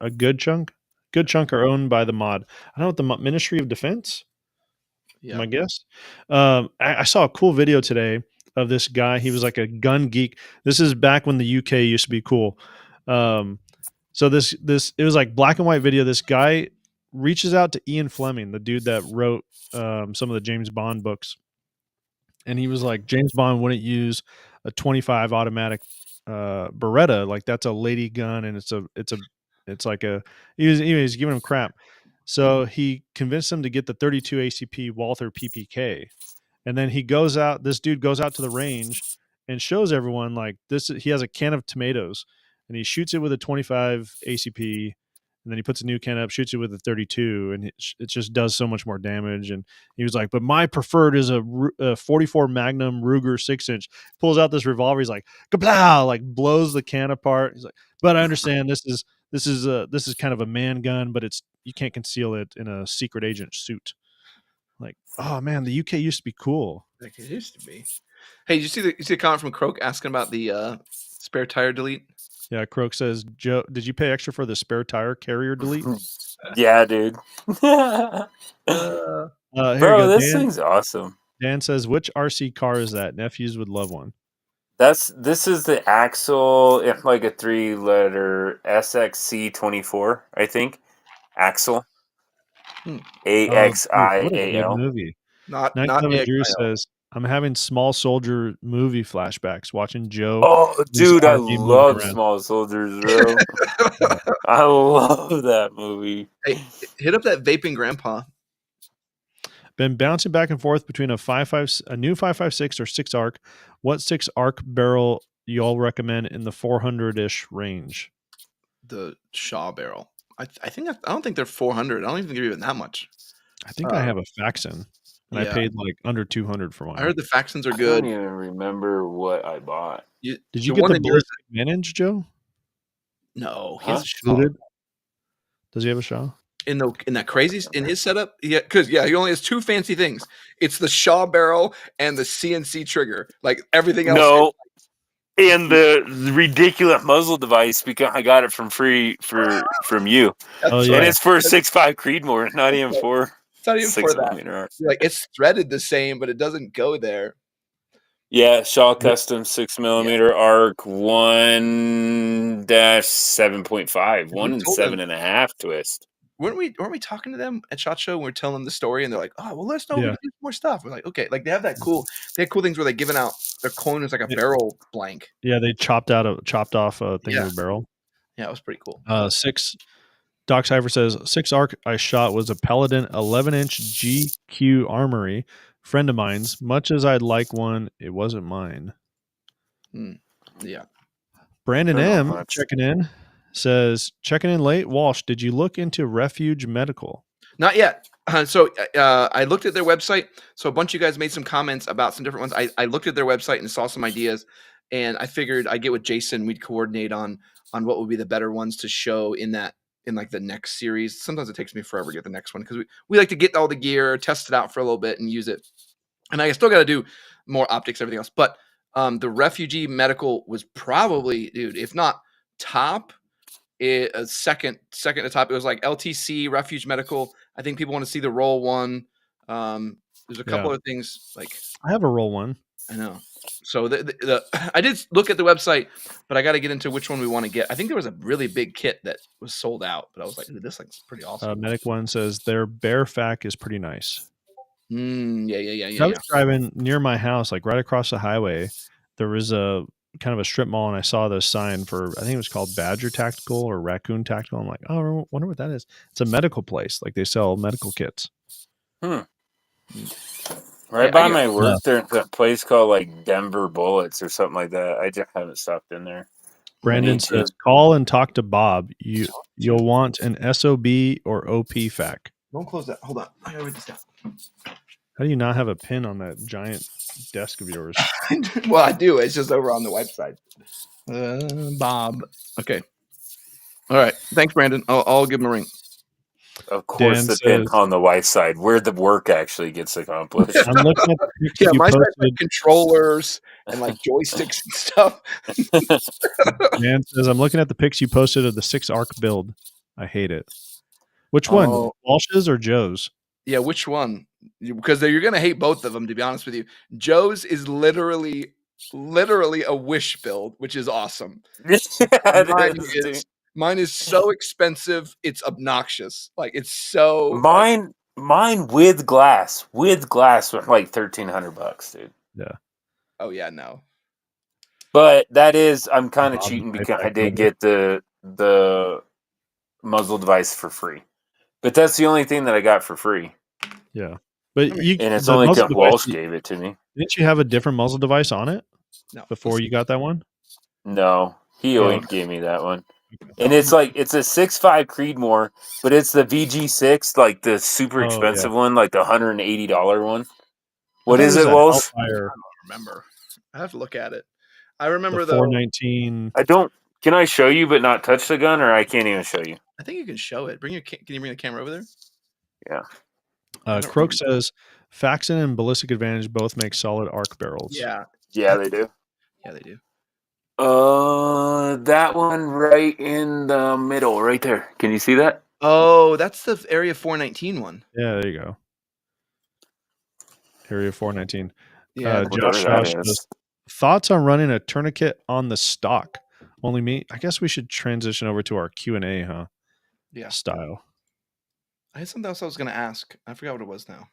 A good chunk? Good chunk are owned by the mod. I don't know what the Ministry of Defense? Yeah. My guess. I saw a cool video today of this guy. He was like a gun geek. This is back when the UK used to be cool. So this it was like black and white video. This guy reaches out to Ian Fleming, the dude that wrote some of the James Bond books, and he was like, James Bond wouldn't use a 25 automatic Beretta, like that's a lady gun, and it's like a he's giving him crap. So he convinced him to get the 32 ACP Walther PPK, and then this dude goes out to the range and shows everyone like this. He has a can of tomatoes, and he shoots it with a 25 ACP, and then he puts a new can up, shoots it with a 32, and it just does so much more damage. And he was like, but my preferred is a 44 Magnum Ruger 6-inch. Pulls out this revolver. He's like, kaplow, like blows the can apart. He's like, but I understand this is kind of a man gun, but you can't conceal it in a secret agent suit. Like, oh man, the UK used to be cool. Like it used to be. Hey, did you see the comment from Croak asking about the spare tire delete? Yeah, Croak says, Joe, did you pay extra for the spare tire carrier delete? Yeah, dude. Bro, this thing's awesome. Dan says, which RC car is that? Nephews would love one. This is the Axle, if like a 3-letter SXC24, I think. Axle. AXIAL. Movie. Not Drew says, I'm having Small Soldier movie flashbacks watching Joe. Oh, dude, I love Small Soldiers, bro. I love that movie. Hey, hit up that vaping grandpa. Been bouncing back and forth between a new 5.56 or 6 arc. What 6 arc barrel y'all recommend in the 400-ish range? The Shaw barrel. I don't think they're 400. I don't even think they're even that much. I think I have a Faxon, and I paid like under 200 for one. I heard the Faxons are good. I don't even remember what I bought. Did you get the ballistic manage, Joe? No, he has a Shaw. Does he have a Shaw? In that crazy in his setup, because he only has 2 fancy things. It's the Shaw barrel and the CNC trigger. Like everything else. No, and the ridiculous muzzle device because I got it from you. Oh, yeah. And it's for a 6.5 Creedmoor, not even for. It's not even for that. Like it's threaded the same, but it doesn't go there. Yeah, Shaw Custom 6mm arc 1-7.5, 1 and 7.5 twist. Weren't we talking to them at SHOT Show when we were telling them the story and they're like, oh well, let us know we can do more stuff. We're like, okay, like they have cool things where they're giving out their coin was like a barrel blank. Yeah, they chopped off a thing of a barrel. Yeah, it was pretty cool. 6 Doc Cypher says 6 arc I shot was a Paladin 11-inch GQ Armory. Friend of mine's. Much as I'd like one, it wasn't mine. Yeah. Brandon M checking in says, checking in late. Walsh, did you look into Refuge Medical? Not yet. So I looked at their website. So a bunch of you guys made some comments about some different ones. I looked at their website and saw some ideas, and I figured I'd get with Jason. We'd coordinate on what would be the better ones to show in like the next series. Sometimes it takes me forever to get the next one because we like to get all the gear, test it out for a little bit, and use it. And I still got to do more optics, everything else. But the Refugee Medical was probably, dude, if not top, a second to top. It was like LTC, Refuge Medical. I think people want to see the roll one. There's a couple of things like I have a roll one. I know. So I did look at the website, but I got to get into which one we want to get. I think there was a really big kit that was sold out, but I was like, this looks pretty awesome. Medic one says their bear fac is pretty nice. Yeah. I was driving near my house, like right across the highway. There was a kind of a strip mall, and I saw the sign for, I think it was called Badger Tactical or Raccoon Tactical. I'm like, oh, I wonder what that is. It's a medical place. Like they sell medical kits. Right by my work, there's a place called like Denver Bullets or something like that. I just haven't stopped in there. Brandon says, call and talk to Bob. You'll want an SOB or OP fac. Don't close that. Hold on. I gotta write this down. How do you not have a pin on that giant desk of yours? Well, I do. It's just over on the website. Bob. Okay. All right. Thanks, Brandon. I'll give him a ring. Of course, the pin on the wife's side, where the work actually gets accomplished. I'm looking at the pictures my side like controllers and like joysticks and stuff. Dan says, I'm looking at the pics you posted of the 6 arc build. I hate it. Which one? Walsh's or Joe's? Yeah, which one? Because you're going to hate both of them, to be honest with you. Joe's is literally a wish build, which is awesome. Mine is so expensive, it's obnoxious. Like it's so mine with glass was like $1,300, dude. Yeah. Oh yeah, no. But that is, I'm kind of cheating because I did get the muzzle device for free. But that's the only thing that I got for free. Yeah. But and it's only because Walsh gave it to me. Didn't you have a different muzzle device on it? No. Before you got that one? No. He only gave me that one. And it's like, it's a 6.5 Creedmoor, but it's the VG6, like the super expensive one, like the $180 one. What is it, Walsh? I don't remember. I have to look at it. I remember the 419. Can I show you but not touch the gun, or I can't even show you? I think you can show it. Can you bring the camera over there? Yeah. Croak says, Faxon and Ballistic Advantage both make solid arc barrels. Yeah. Yeah, they do. Yeah, they do. That one right in the middle, right there. Can you see that? Oh, that's the Area 419 one. Yeah, there you go. Area 419. Yeah. Josh says, thoughts on running a tourniquet on the stock? Only me. I guess we should transition over to our Q&A, huh? Yeah. Style. I had something else I was going to ask. I forgot what it was now.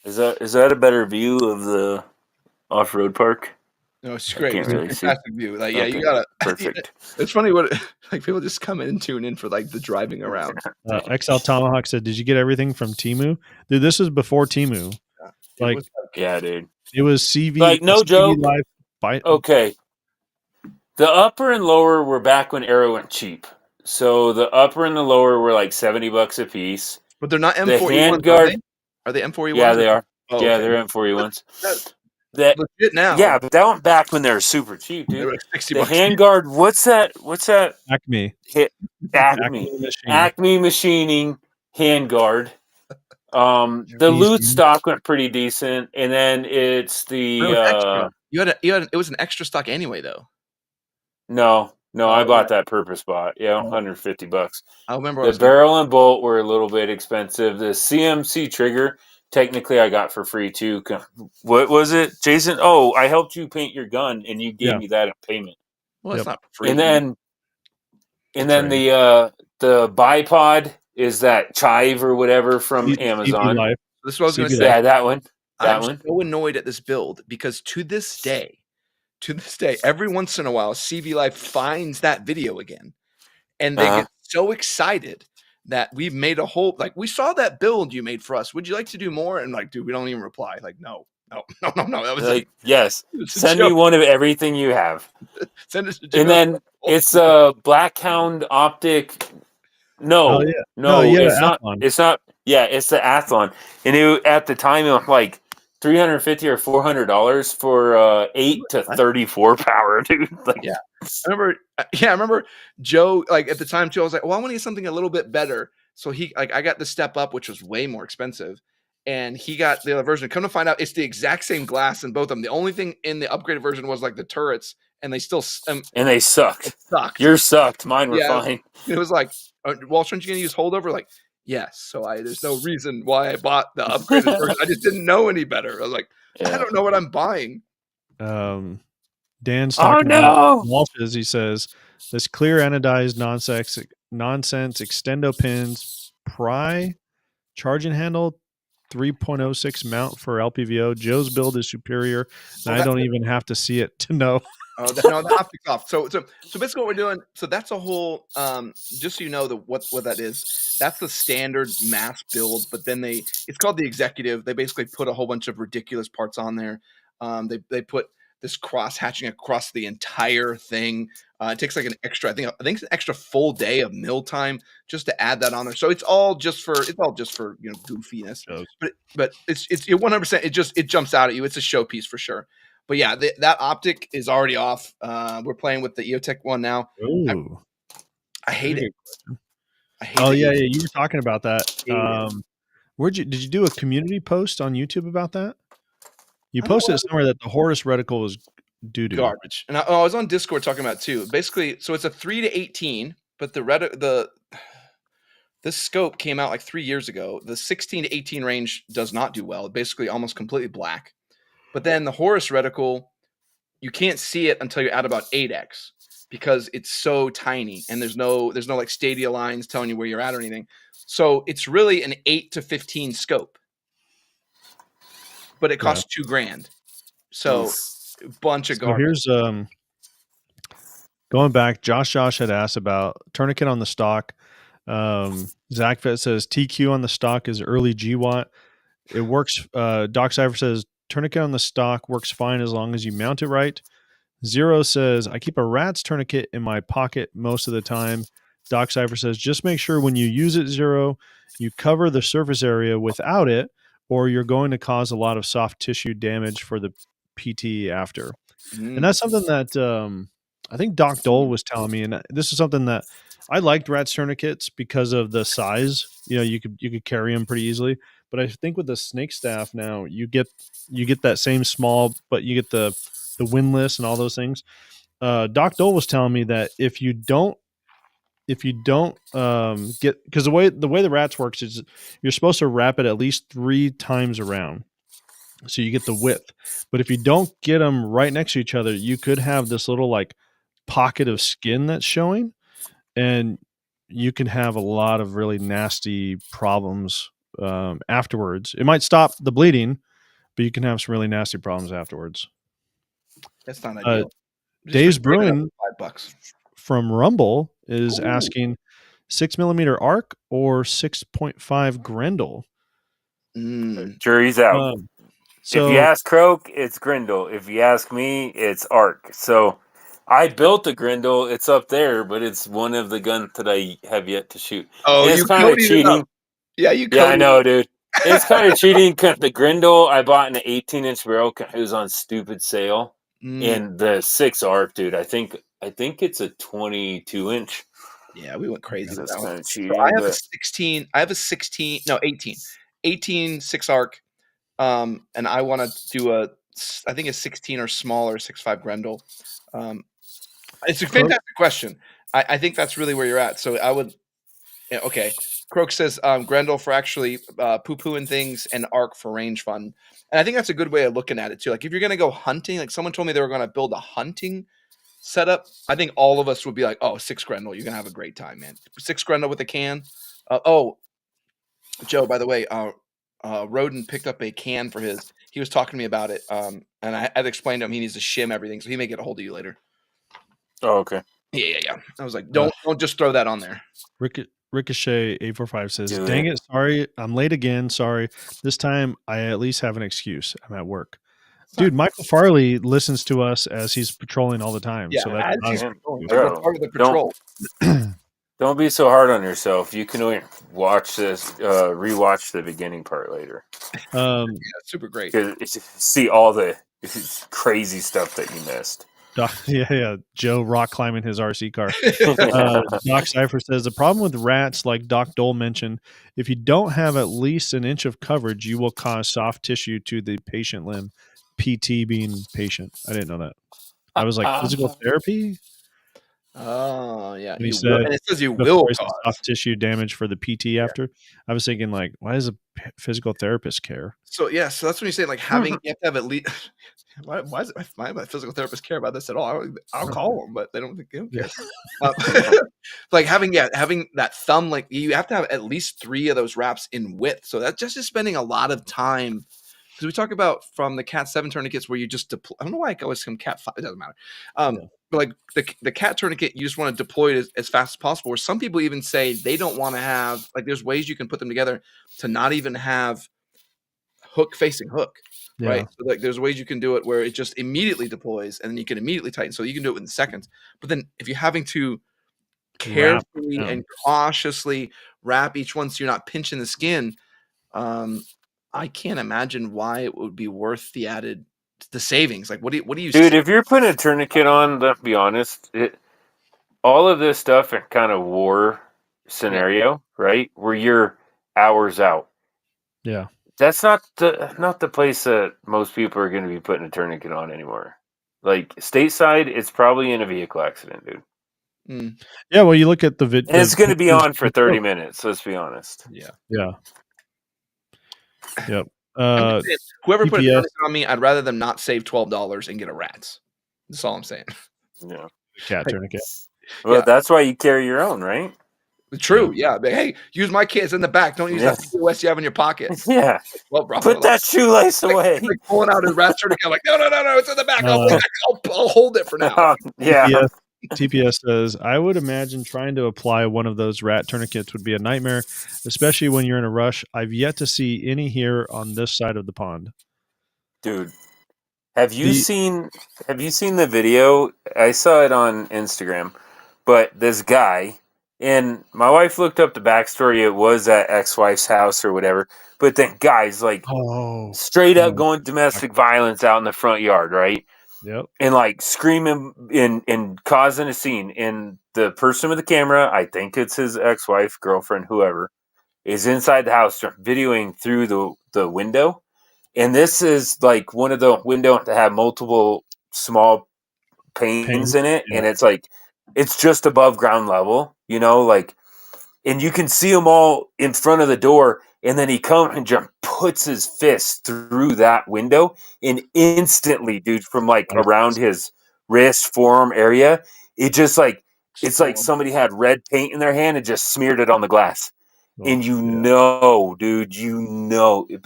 Is that a better view of the off-road park? No, it's great. It's really a fantastic view. Like, yeah, okay. You gotta. Perfect. It's funny what like people just come in and tune in for like the driving around. XL Tomahawk said, "Did you get everything from Temu, dude? This was before Temu. Yeah, dude. It was CV. Like no joke. Okay. The upper and lower were back when Arrow went cheap. So the upper and the lower were like $70 a piece. But they're not M4E1s. The handguard. Are they M4E1s? Yeah, they are. Oh, yeah, okay. they're M4E1s. That legit now. Yeah, but that went back when they were super cheap, dude. They were like $60. The handguard, what's that? Acme. Acme Machining handguard. The loot stock went pretty decent, and then it's the it was an extra stock anyway, though. No, I bought that purpose bot. Yeah, $150. I remember the barrel and bolt were a little bit expensive. The CMC trigger, technically, I got for free too. What was it, Jason? Oh, I helped you paint your gun, and you gave me that in payment. Well, it's not for free. And then the bipod is that Chive or whatever from Amazon. This is what I was going to say. Yeah, that one. I'm so annoyed at this build because to this day, every once in a while, CV Life finds that video again, and they get so excited that we've made a whole, like, we saw that build you made for us. Would you like to do more? And like, dude, we don't even reply. Like, no. That was like, yes. Send me one of everything you have. Send it to and then it's a Black Hound optic. No, it's not. It's not. Yeah, it's the Athlon. And at the time, it was like $350 or $400 for 8 to 34 power, dude. Like, yeah. I remember Joe, like at the time too, I was like, well, I want to get something a little bit better. So I got the Step Up, which was way more expensive. And he got the other version. Come to find out, it's the exact same glass in both of them. The only thing in the upgraded version was like the turrets and they still and they sucked. sucked. Yours sucked. Mine were fine. It was like, Walsh, aren't you going to use holdover? Like, yes. So there's no reason why I bought the upgraded version. I just didn't know any better. I was like, I don't know what I'm buying. Dan's talking about Walsh's. He says, this clear anodized nonsense extendo pins, pry, charging handle, 3.06 mount for LPVO. Joe's build is superior, and I don't even have to see it to know. Oh, no, the optics off. So basically what we're doing, so that's a whole, just so you know what that is, that's the standard mass build, but then it's called the executive. They basically put a whole bunch of ridiculous parts on there. They put this cross hatching across the entire thing. It takes like an extra, I think it's an extra full day of mill time just to add that on there. So it's all just for goofiness. But it's 100%. It jumps out at you. It's a showpiece for sure. But yeah, that optic is already off. We're playing with the EOTech one now. Ooh. I hate it. Yeah, you were talking about that. Did you do a community post on YouTube about that? You posted somewhere that the Horus reticle was doo-doo. Garbage. And I was on Discord talking about it too. Basically, so it's a 3-18, but this scope came out like 3 years ago. The 16 to 18 range does not do well. It's basically almost completely black. But then the Horus reticle, you can't see it until you're at about 8x because it's so tiny and there's no like stadia lines telling you where you're at or anything. So it's really an 8 to 15 scope. But it costs $2,000. So a bunch of garbage. So here's going back, Josh had asked about tourniquet on the stock. Zach Vet says TQ on the stock is early GWatt. It works. Doc Cypher says tourniquet on the stock works fine as long as you mount it right. Zero says I keep a rat's tourniquet in my pocket most of the time. Doc Cypher says just make sure when you use it, Zero, you cover the surface area without it, or you're going to cause a lot of soft tissue damage for the PT after. And that's something that I think Doc Dole was telling me, and this is something that I liked rat's tourniquets because of the size. You could carry them pretty easily. But I think with the snake staff now, you get that same small, but you get the windlass and all those things. Doc Dole was telling me that if you don't get, because the way the rats works is you're supposed to wrap it at least 3 times around, so you get the width. But if you don't get them right next to each other, you could have this little like pocket of skin that's showing, and you can have a lot of really nasty problems afterwards. It might stop the bleeding, but you can have some really nasty problems afterwards. That's not ideal. Dave's Brewing $5 from Rumble is asking 6mm arc or 6.5 Grendel. Jury's out. So, if you ask Croak, it's Grendel. If you ask me, it's arc. So I built a Grendel. It's up there, but it's one of the guns that I have yet to shoot. Oh, it's kind of cheating. Yeah, I know, dude. It's kind of cheating because the Grendel I bought in an 18-inch barrel. It was on stupid sale. And the 6 arc, dude, I think it's a 22-inch. Yeah, we went crazy. That's kind of cheating. So I have a 18 6 arc, and I want to do a 16 or smaller 6.5 Grendel. It's a fantastic question. I think that's really where you're at. So I would, okay. Croak says Grendel for actually poo-pooing things and arc for range fun. And I think that's a good way of looking at it too. Like if you're going to go hunting, like someone told me they were going to build a hunting setup, I think all of us would be like, oh, 6 Grendel, you're going to have a great time, man. 6 Grendel with a can. Joe, by the way, Roden picked up a can for his. He was talking to me about it, and I had explained to him he needs to shim everything, so he may get a hold of you later. Oh, okay. Yeah. I was like, don't just throw that on there. Ricochet 845 says, "Dang it, sorry, I'm late again. Sorry, this time I at least have an excuse. I'm at work." Dude, Michael Farley listens to us as he's patrolling all the time. Yeah, so that's we're part of the patrol. Don't be so hard on yourself. You can watch this, rewatch the beginning part later. Yeah, super great. See all the crazy stuff that you missed. Yeah. Joe rock climbing his RC car. Doc Cypher says the problem with rats, like Doc Dole mentioned, if you don't have at least an inch of coverage, you will cause soft tissue to the patient limb. PT being patient. I didn't know that. I was like, physical therapy? Oh yeah, And he you will, said and it says you the will price of cause. soft tissue damage for the PT after. I was thinking, like, why does a physical therapist care? So yeah, so that's when you say like having you have to have at least. Why does my physical therapist care about this at all? I'll call them, but they don't care. Like having that thumb, like you have to have at least 3 of those wraps in width. So that's just spending a lot of time. Because we talk about from the Cat 7 tourniquets where you just deploy. I don't know why I always come Cat 5. It doesn't matter. But like the Cat tourniquet, you just want to deploy it as fast as possible. Where some people even say they don't want to have, like, there's ways you can put them together to not even have hook facing hook. Right. So like there's ways you can do it where it just immediately deploys and then you can immediately tighten. So you can do it within seconds. But then if you're having to carefully and cautiously wrap each one so you're not pinching the skin, I can't imagine why it would be worth the savings. Like what do you Dude, if you're putting a tourniquet on, let's be honest, all of this stuff in kind of war scenario, right? Where you're hours out. Yeah. That's not the place that most people are going to be putting a tourniquet on anymore. Like stateside, it's probably in a vehicle accident, dude. Yeah, well, you look at the video, and it's going to be on for 30 minutes. Let's be honest. Yeah. Yep. Whoever put a tourniquet on me, I'd rather them not save $12 and get a rats. That's all I'm saying. Yeah. Cat tourniquet. Well, that's why you carry your own, right? True, yeah. But hey, use my kids in the back. Don't use that POS you have in your pocket. Yeah. Well, bro, put that shoelace away. Like pulling out his rat tourniquet. I'm like, no, it's in the back. I'll hold it for now. Yeah. TPS says, I would imagine trying to apply one of those rat tourniquets would be a nightmare, especially when you're in a rush. I've yet to see any here on this side of the pond. Dude, have you seen the video? I saw it on Instagram, but this guy, and my wife looked up the backstory. It was at ex-wife's house or whatever, but then guy's like straight up going domestic violence out in the front yard, right? Yep. And like screaming and causing a scene. And the person with the camera, I think it's his ex-wife, girlfriend, whoever, is inside the house videoing through the window. And this is like one of the windows that have multiple small panes in it. Yeah. And it's like, it's just above ground level, like, and you can see them all in front of the door. And then he comes and just puts his fist through that window, and instantly, dude, from like around his wrist, forearm area, it just like, it's like somebody had red paint in their hand and just smeared it on the glass. And dude,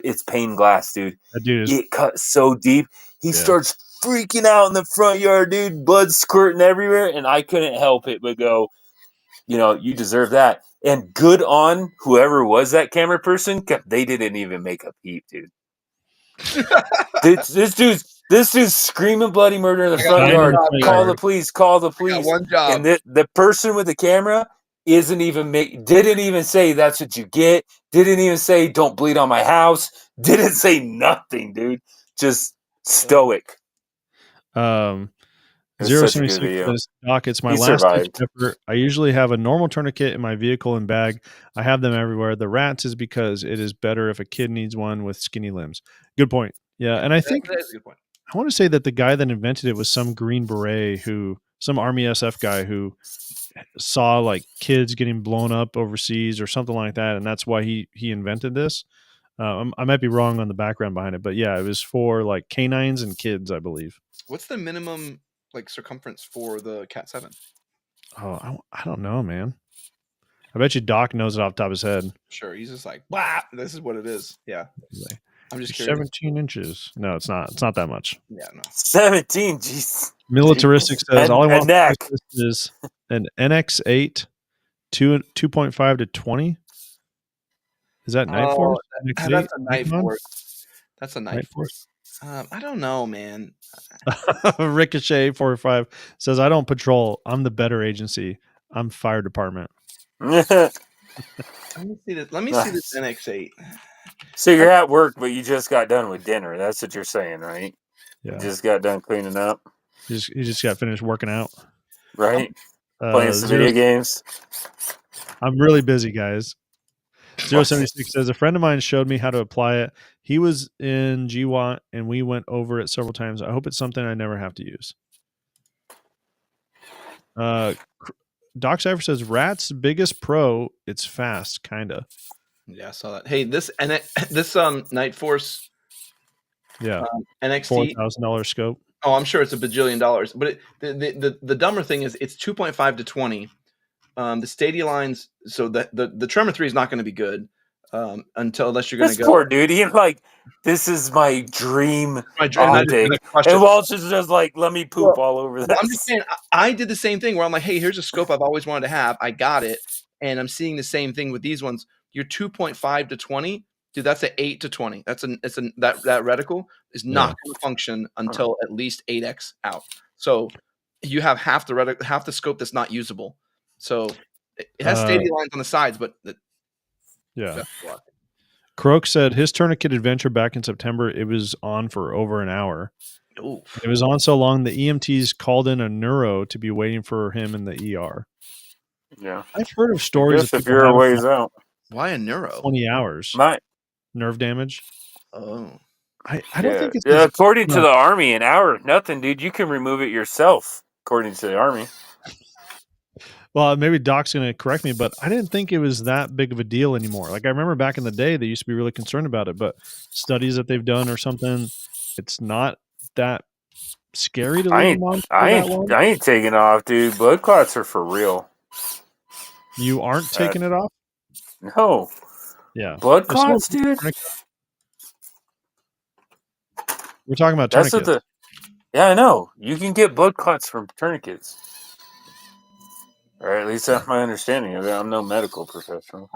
it's pane glass, dude. That dude it cut so deep. He starts freaking out in the front yard, dude, blood squirting everywhere. And I couldn't help it but go, you deserve that. And good on whoever was that camera person. They didn't even make a peep, dude. This dude's screaming bloody murder in the front yard. Call the police. One job. And the person with the camera didn't even say that's what you get. Didn't even say don't bleed on my house. Didn't say nothing, dude. Just stoic. 076 says, Doc, it's my last ditch effort. I usually have a normal tourniquet in my vehicle and bag. I have them everywhere. The rats is because it is better if a kid needs one with skinny limbs. Good point. Yeah, and I think that's a good point. I want to say that the guy that invented it was some Green Beret some Army SF guy who saw like kids getting blown up overseas or something like that, and that's why he invented this. I might be wrong on the background behind it, but yeah, it was for like canines and kids, I believe. What's the minimum like circumference for the Cat 7? Oh, I don't know, man. I bet you Doc knows it off the top of his head. Sure, he's just like, wow, this is what it is. Yeah. I'm just curious. 17 inches. No, it's not. It's not that much. Yeah, no. 17, jeez. Militaristic says, all I want neck is an NX8 2.5 to 20. Is that Night Force? That's a Night Force. That's a Night Force. I don't know, man. Ricochet 45 says, I don't patrol. I'm the better agency. I'm fire department. Let me see this. Let me see this NX8. So you're at work, but you just got done with dinner. That's what you're saying, right? Yeah. You just got done cleaning up. You just got finished working out. Right? Playing some video games. I'm really busy, guys. 076 says, a friend of mine showed me how to apply it. He was in GWAT, and we went over it several times. I hope it's something I never have to use. Doc Cypher says Rat's biggest pro. It's fast, kinda. Yeah, I saw that. Hey, this Night Force, Yeah, NXT. $4,000 scope. Oh, I'm sure it's $1 bajillion, but the dumber thing is it's 2.5 to 20. The Stadia lines, so the Tremor 3 is not going to be good unless you're going to This go. poor dude, he's like, this is my dream My dream, I just optic. gonna crush And it. Walsh is just like, let me poop all over this. Well, I'm just saying, I did the same thing where I'm like, hey, here's a scope I've always wanted to have. I got it, and I'm seeing the same thing with these ones. You're 2.5 to 20, dude. That's an 8 to 20. That reticle is not going to function until at least 8x out. So you have half the scope that's not usable. So it has Stadia lines on the sides, but yeah. Croak said his tourniquet adventure back in September, it was on for over an hour. Oof. It was on so long the EMTs called in a neuro to be waiting for him in the ER. Yeah, I've heard of stories of if people you're a having ways out. Why a neuro? 20 hours. Nerve damage. Oh. I don't think it's according to the Army, an hour is nothing, dude. You can remove it yourself, according to the Army. Well, maybe Doc's going to correct me, but I didn't think it was that big of a deal anymore. Like I remember back in the day, they used to be really concerned about it, but studies that they've done or something, it's not that scary to leave them on for that long. I ain't taking off, dude. Blood clots are for real. You aren't taking it off? No. Yeah. Blood clots, dude? We're talking about tourniquets. Yeah, I know. You can get blood clots from tourniquets. Or at least that's my understanding of it. I'm no medical professional.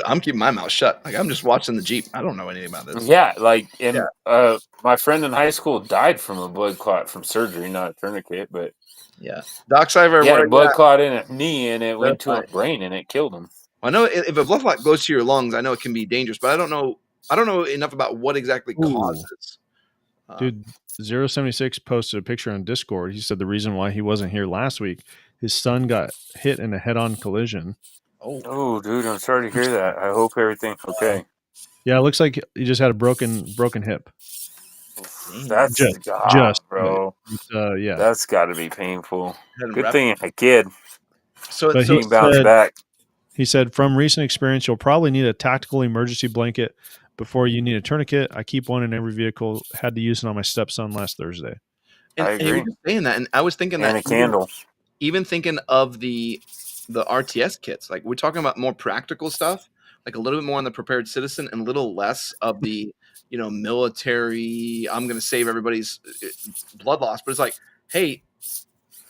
I'm keeping my mouth shut. Like I'm just watching the Jeep. I don't know anything about this. Yeah, like my friend in high school died from a blood clot from surgery, not a tourniquet, but yeah. Doc Cyver, he had a blood clot in a knee and it went to a brain and it killed him. I know if a blood clot goes to your lungs, I know it can be dangerous, but I don't know enough about what exactly causes. Dude, 076 posted a picture on Discord. He said the reason why he wasn't here last week, his son got hit in a head-on collision. Oh, dude, I'm sorry to hear that. I hope everything's okay. Yeah, it looks like he just had a broken hip. That's just bro. Yeah, that's got to be painful. Good thing a kid. So he can bounce back. He said, from recent experience, you'll probably need a tactical emergency blanket before you need a tourniquet. I keep one in every vehicle. Had to use it on my stepson last Thursday. And, I agree. And you were saying that, and I was thinking and that a candle. Even thinking of the RTS kits, like we're talking about more practical stuff, like a little bit more on the prepared citizen and a little less of the military. I'm going to save everybody's blood loss, but it's like, hey,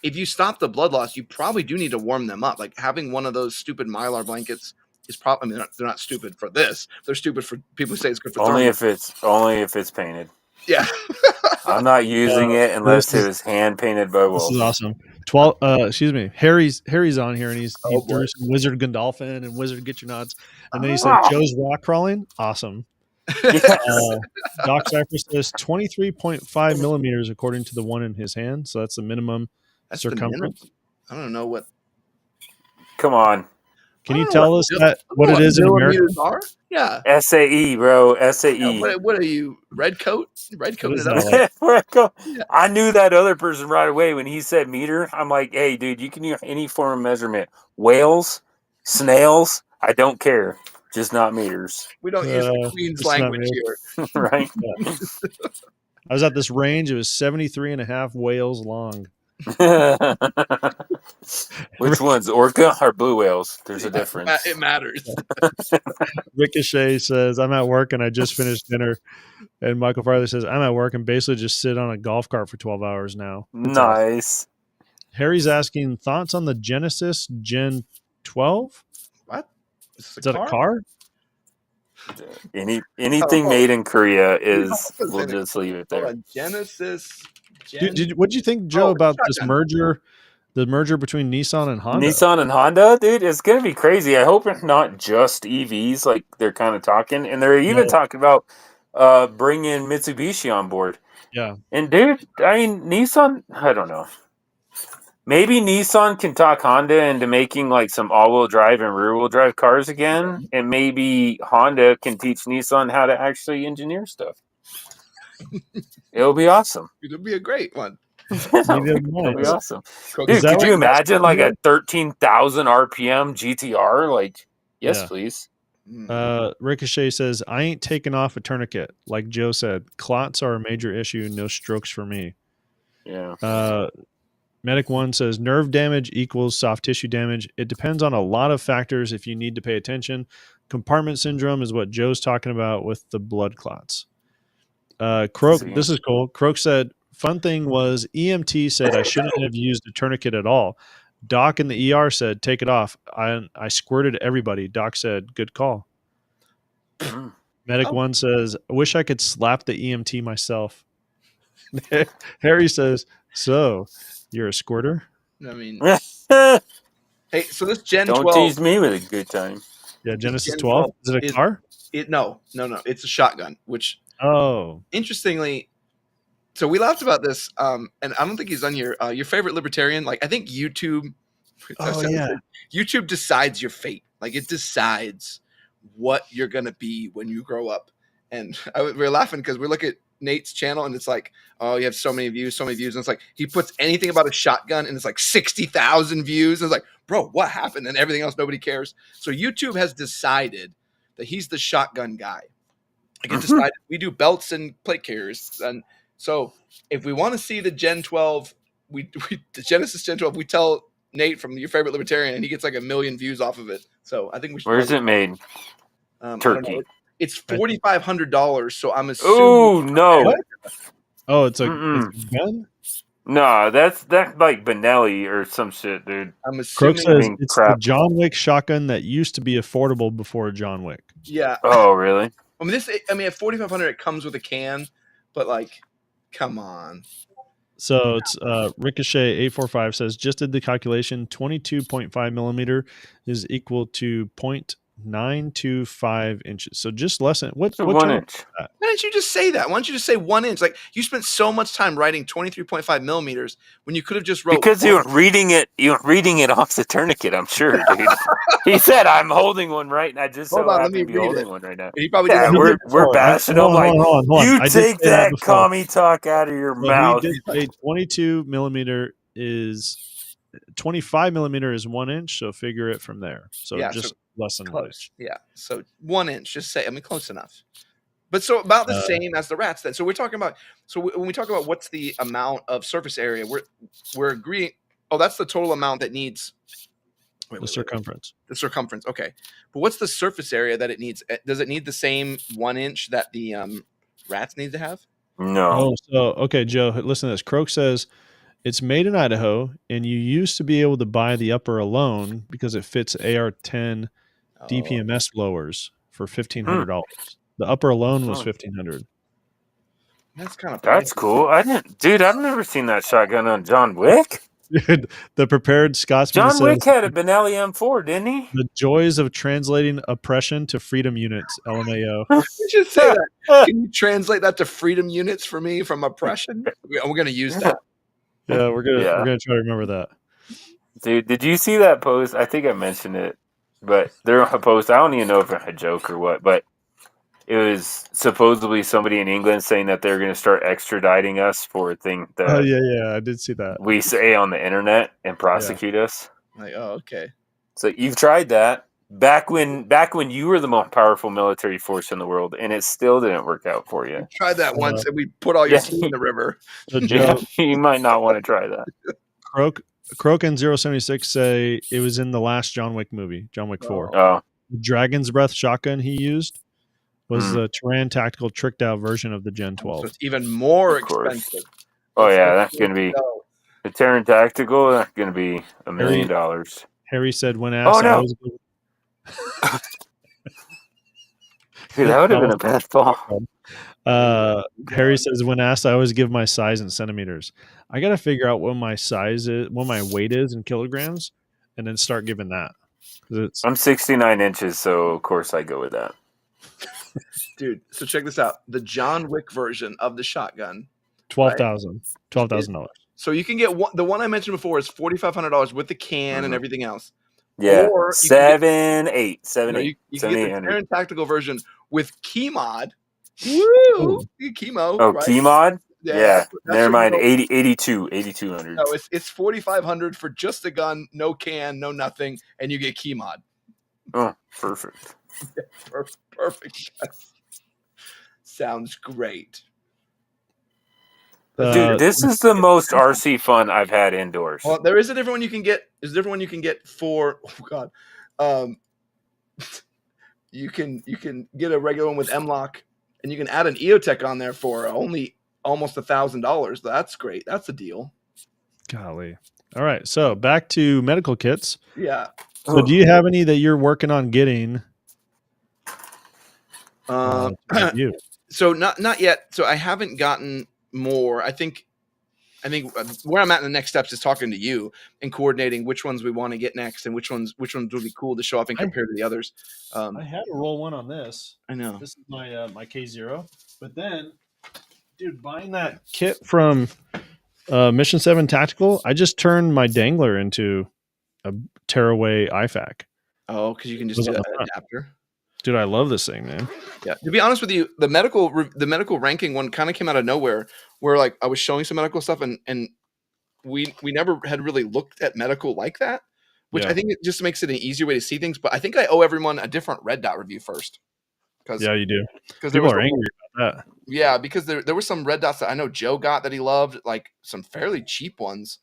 if you stop the blood loss, you probably do need to warm them up. Like having one of those stupid Mylar blankets is probably. I mean, they're not stupid for this. They're stupid for people who say it's good for only if it's painted. Yeah. I'm not using it unless it was hand painted by Walsh. This is awesome. Harry's on here and he threw some Wizard Gandolfin and Wizard Get Your Nods, and then he said Joe's rock crawling. Awesome. Yes. Doc Cypher says 23.5 millimeters according to the one in his hand, so that's the minimum circumference. I don't know what. Come on. Can you tell us what it is in America? Yeah. SAE, bro. SAE. Yeah, what are you? Red coat? Red coat it up. Red coat. Yeah. I knew that other person right away when he said meter. I'm like, hey, dude, you can use any form of measurement. Whales, snails, I don't care. Just not meters. We don't use the Queen's language here. Right? Yeah. I was at this range. It was 73.5 whales long. Which one's orca or blue whales? There's a difference. It matters. Ricochet says, I'm at work and I just finished dinner. And Michael Farley says, I'm at work and basically just sit on a golf cart for 12 hours now. That's nice. Awesome. Harry's asking thoughts on the Genesis Gen 12. What? Is that a car? Anything made in Korea is. We'll just leave it there. Genesis. What did you think, Joe, about this merger? The merger between Nissan and Honda. Nissan and Honda, dude, it's gonna be crazy. I hope it's not just EVs, like they're kind of talking, and they're even talking about bringing Mitsubishi on board. Yeah. And dude, I mean, Nissan, I don't know. Maybe Nissan can talk Honda into making like some all-wheel drive and rear-wheel drive cars again, and maybe Honda can teach Nissan how to actually engineer stuff. It'll be awesome. It'll be a great one. Medium That'd be nice. awesome. Croak, Dude, is could that you like- imagine like a 13,000 RPM GTR? Like, yes, Yeah. please. Ricochet says, I ain't taking off a tourniquet. Like Joe said, clots are a major issue. No strokes for me. Yeah. Medic 1 says, nerve damage equals soft tissue damage. It depends on a lot of factors if you need to pay attention. Compartment syndrome is what Joe's talking about with the blood clots. Croak, this is cool. Croak said, fun thing was EMT said I shouldn't have used a tourniquet at all. Doc in the ER said, take it off. I squirted everybody. Doc said, good call. Medic 1 says, I wish I could slap the EMT myself. Harry says, so you're a squirter? I mean, hey, so this Gen Don't 12. tease me with a good time. Yeah, Genesis Gen 12. Is it a car? No. It's a shotgun, which, interestingly, so we laughed about this, and I don't think he's on here. Your favorite libertarian, like I think YouTube. YouTube decides your fate. Like it decides what you're gonna be when you grow up. And we're laughing because we look at Nate's channel and it's like, oh, you have so many views. And it's like he puts anything about a shotgun and it's like 60,000 views. And it's like, bro, what happened? And everything else, nobody cares. So YouTube has decided that he's the shotgun guy. Like it decided we do belts and plate carriers. And so if we want to see the Gen 12, the Genesis Gen 12, we tell Nate from your favorite libertarian and he gets like 1 million views off of it. So I think we should. Where's it made? Turkey. It's $4,500. So I'm assuming. Oh no! What? Oh, it's a gun. No, that's like Benelli or some shit, dude. I'm Croak assuming. says it's the John Wick shotgun that used to be affordable before John Wick. Yeah. Oh, really? I mean, at $4,500 it comes with a can, but like, come on. So it's Ricochet 845 says just did the calculation. 22.5 millimeter is equal to 0.925 inches. So just less than what? So 1 inch. Why didn't you just say that? Why don't you just say 1 inch? Like you spent so much time writing 23.5 millimeters when you could have just wrote. Because you were reading it. You were reading it off the tourniquet. I'm sure, dude. He said, "I'm holding one right now." Just so happen to be holding one right now. He probably yeah, did we're bashing him like you take that commie talk out of your mouth. He did say 22 millimeter is 25 millimeter is 1 inch. So figure it from there. So just less than close. 1 inch. Yeah. So 1 inch. Just say. I mean, close enough. But so about the same as the rats then. So we're talking about. So when we talk about what's the amount of surface area, we're agreeing. Oh, that's the total amount that needs. The circumference. The circumference. Okay. But what's the surface area that it needs? Does it need the same 1 inch that the rats need to have? No. Oh, so okay, Joe, listen to this. Croak says it's made in Idaho, and you used to be able to buy the upper alone because it fits AR-10 DPMS blowers for $1,500. The upper alone was $1,500. That's kind of that's cool. I've never seen that shotgun on John Wick. Dude, the prepared Scotsman John Wick had a Benelli M4, didn't he? The joys of translating oppression to freedom units, LMAO. You should say that. Can you translate that to freedom units for me from oppression? We're going to use that. Yeah, we're gonna try to remember that. Dude, did you see that post? I think I mentioned it, but they're on a post. I don't even know if it's a joke or what, but it was supposedly somebody in England saying that they're going to start extraditing us for a thing that I did see that. We say on the internet and prosecute us. Like, oh, okay. So you've tried that back when you were the most powerful military force in the world, and it still didn't work out for you. We tried that once, and we put all your team in the river. So Joe, you might not want to try that. Croak and 076 say it was in the last John Wick movie, John Wick 4. Oh. The Dragon's Breath shotgun he used was the HRT Tactical tricked out version of the Gen 12. So it's even more expensive. Oh yeah, that's going to be the HRT Tactical. That's going to be $1 million. Harry said when asked. Oh no! Dude, that would have been a bad fall. Harry says when asked, I always give my size in centimeters. I got to figure out what my size is, what my weight is in kilograms, and then start giving that. I'm 69 inches, so of course I go with that. Dude, so check this out. The John Wick version of the shotgun. $12,000. So you can get the one I mentioned before is $4,500 with the can and everything else. Yeah, or $7,800. You can get the HRT Tactical version with key mod. Woo! Chemo. Oh, right? key mod? Yeah. That's Never what mind. you go- 8200. No, it's 4,500 for just a gun, no can, no nothing, and you get key mod. Oh, perfect. Perfect. Sounds great. Dude, this is the most RC fun I've had indoors. Well, there is a different one you can get. There's a different one you can get for. Oh God, you can get a regular one with M-Lock, and you can add an EOTech on there for only almost $1,000. That's great. That's a deal. Golly. All right. So back to medical kits. Yeah. So do you have any that you're working on getting? You? So not yet. So I haven't gotten more. I think where I'm at in the next steps is talking to you and coordinating which ones we want to get next and which ones would be cool to show off and compare to the others. I had to roll one on this. I know this is my my K0, but then, dude, buying that kit from Mission 7 Tactical, I just turned my dangler into a tearaway IFAK. Oh, because you can just do an adapter. Dude, I love this thing, man. Yeah. To be honest with you, the medical ranking one kind of came out of nowhere. Where like I was showing some medical stuff and we never had really looked at medical like that, which I think it just makes it an easier way to see things. But I think I owe everyone a different red dot review first. Yeah, you do. Because people are angry about that. Yeah, because there were some red dots that I know Joe got that he loved, like some fairly cheap ones,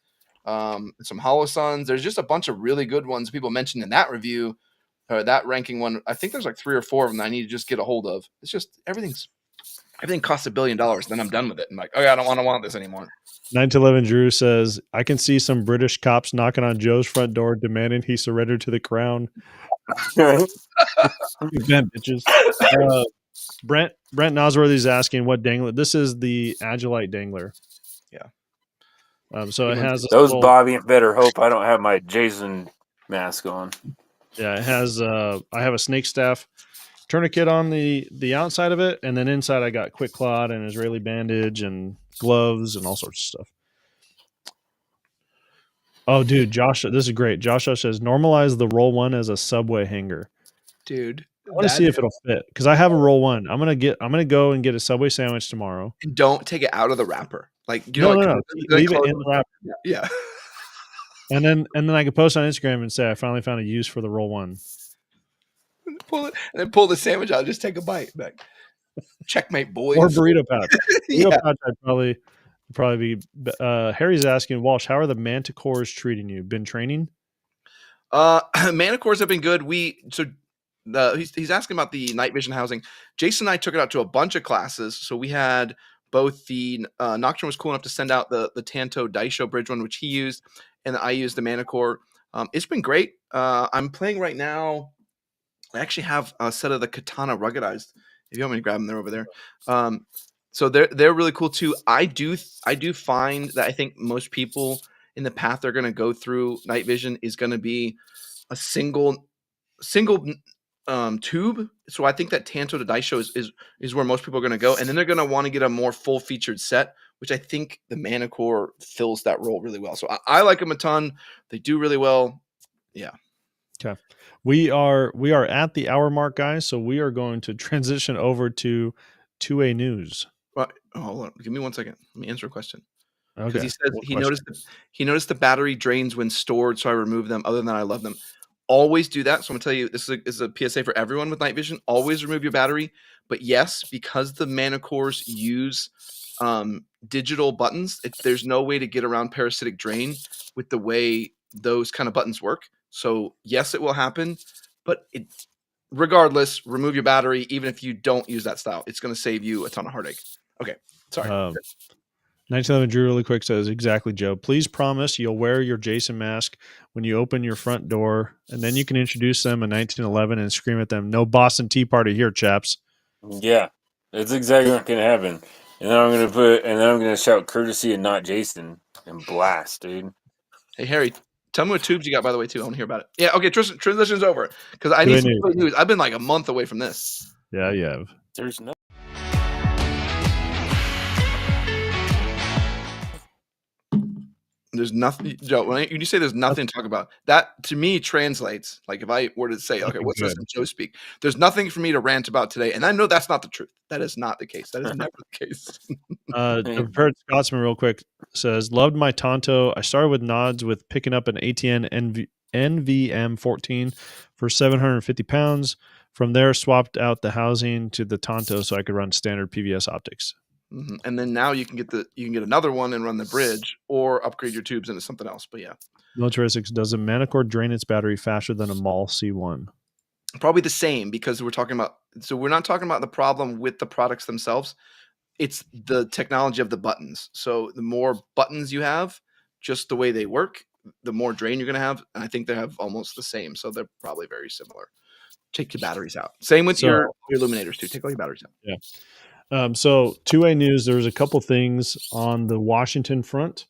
some Hollow Suns. There's just a bunch of really good ones people mentioned in that review, or that ranking one. I think there's like 3 or 4 of them that I need to just get a hold of. It's just everything costs $1 billion. Then I'm done with it. I'm like, oh yeah, I don't want this anymore. 911 Drew says, I can see some British cops knocking on Joe's front door demanding he surrender to the crown. Event, bitches. Brent Nosworthy is asking what dangler. This is the Agilite dangler. Yeah. So it has those Bobby better hope I don't have my Jason mask on. Yeah, it has I have a snake staff tourniquet on the outside of it, and then inside I got quick clot and Israeli bandage and gloves and all sorts of stuff. Oh, dude, Josh, this is great. Joshua says normalize the roll one as a Subway hanger. Dude, I want to see if it'll fit because I have a roll one. I'm gonna go and get a Subway sandwich tomorrow. And don't take it out of the wrapper. Like No. Leave it in the wrapper. Yeah. And then I can post on Instagram and say I finally found a use for the roll one. Pull it and then pull the sandwich out. Just take a bite. Like, checkmate, boys. Or burrito pouch. Yeah. Pouch I'd probably be. Harry's asking Walsh, how are the manticores treating you? Been training? Manticores have been good. He's asking about the night vision housing. Jason and I took it out to a bunch of classes. So we had both the Nocturn was cool enough to send out the Tanto Daisho bridge one, which he used, and I used the Manicore. It's been great. I'm playing right now. I actually have a set of the Katana ruggedized. If you want me to grab them, they're over there. So they're really cool too. I do find that I think most people in the path they're going to go through night vision is going to be a single tube. So I think that Tanto to Daisho is where most people are going to go, and then they're going to want to get a more full featured set, which I think the Manicore fills that role really well. So I like them a ton. They do really well. Yeah. Okay. We are at the hour mark, guys. So we are going to transition over to 2A news. Hold on. Give me 1 second. Let me answer a question. Okay. Because he says he noticed the battery drains when stored, so I removed them. Other than that, I love them. Always do that. So I'm gonna tell you, this is a PSA for everyone with night vision. Always remove your battery. But yes, because the Manicores use digital buttons, there's no way to get around parasitic drain with the way those kind of buttons work. So yes, it will happen, but regardless, remove your battery. Even if you don't use that style, it's going to save you a ton of heartache. Okay, sorry. 1911 Drew really quick says, exactly, Joe. Please promise you'll wear your Jason mask when you open your front door, and then you can introduce them in 1911 and scream at them, "No Boston Tea Party here, chaps." Yeah, that's exactly what's gonna happen. And then I'm gonna shout courtesy and not Jason and blast, dude. Hey Harry, tell me what tubes you got, by the way, too. I want to hear about it. Yeah, okay, transition's over because I need some good news. I've been like a month away from this. Yeah, you have. There's no. There's nothing, Joe. When you say there's nothing to talk about, that to me translates. Like if I were to say, okay, what's this in Joe speak? There's nothing for me to rant about today, and I know that's not the truth. That is not the case. That is never the case. The prepared Scotsman, real quick, says, "Loved my Tonto. I started with nods with picking up an ATN NVM 14 for 750 pounds. From there, swapped out the housing to the Tonto so I could run standard PVS optics." Mm-hmm. And then now you can get another one and run the bridge, or upgrade your tubes into something else. But yeah, Militaristics, does a Manicore drain its battery faster than a MAL C1? probably the same, because we're talking about. So we're not talking about the problem with the products themselves. It's the technology of the buttons. So the more buttons you have, just the way they work, the more drain you're going to have. And I think they have almost the same. So they're probably very similar. Take your batteries out. Same with your illuminators too. Take all your batteries out. Yeah. So 2A news, there's a couple things on the Washington front.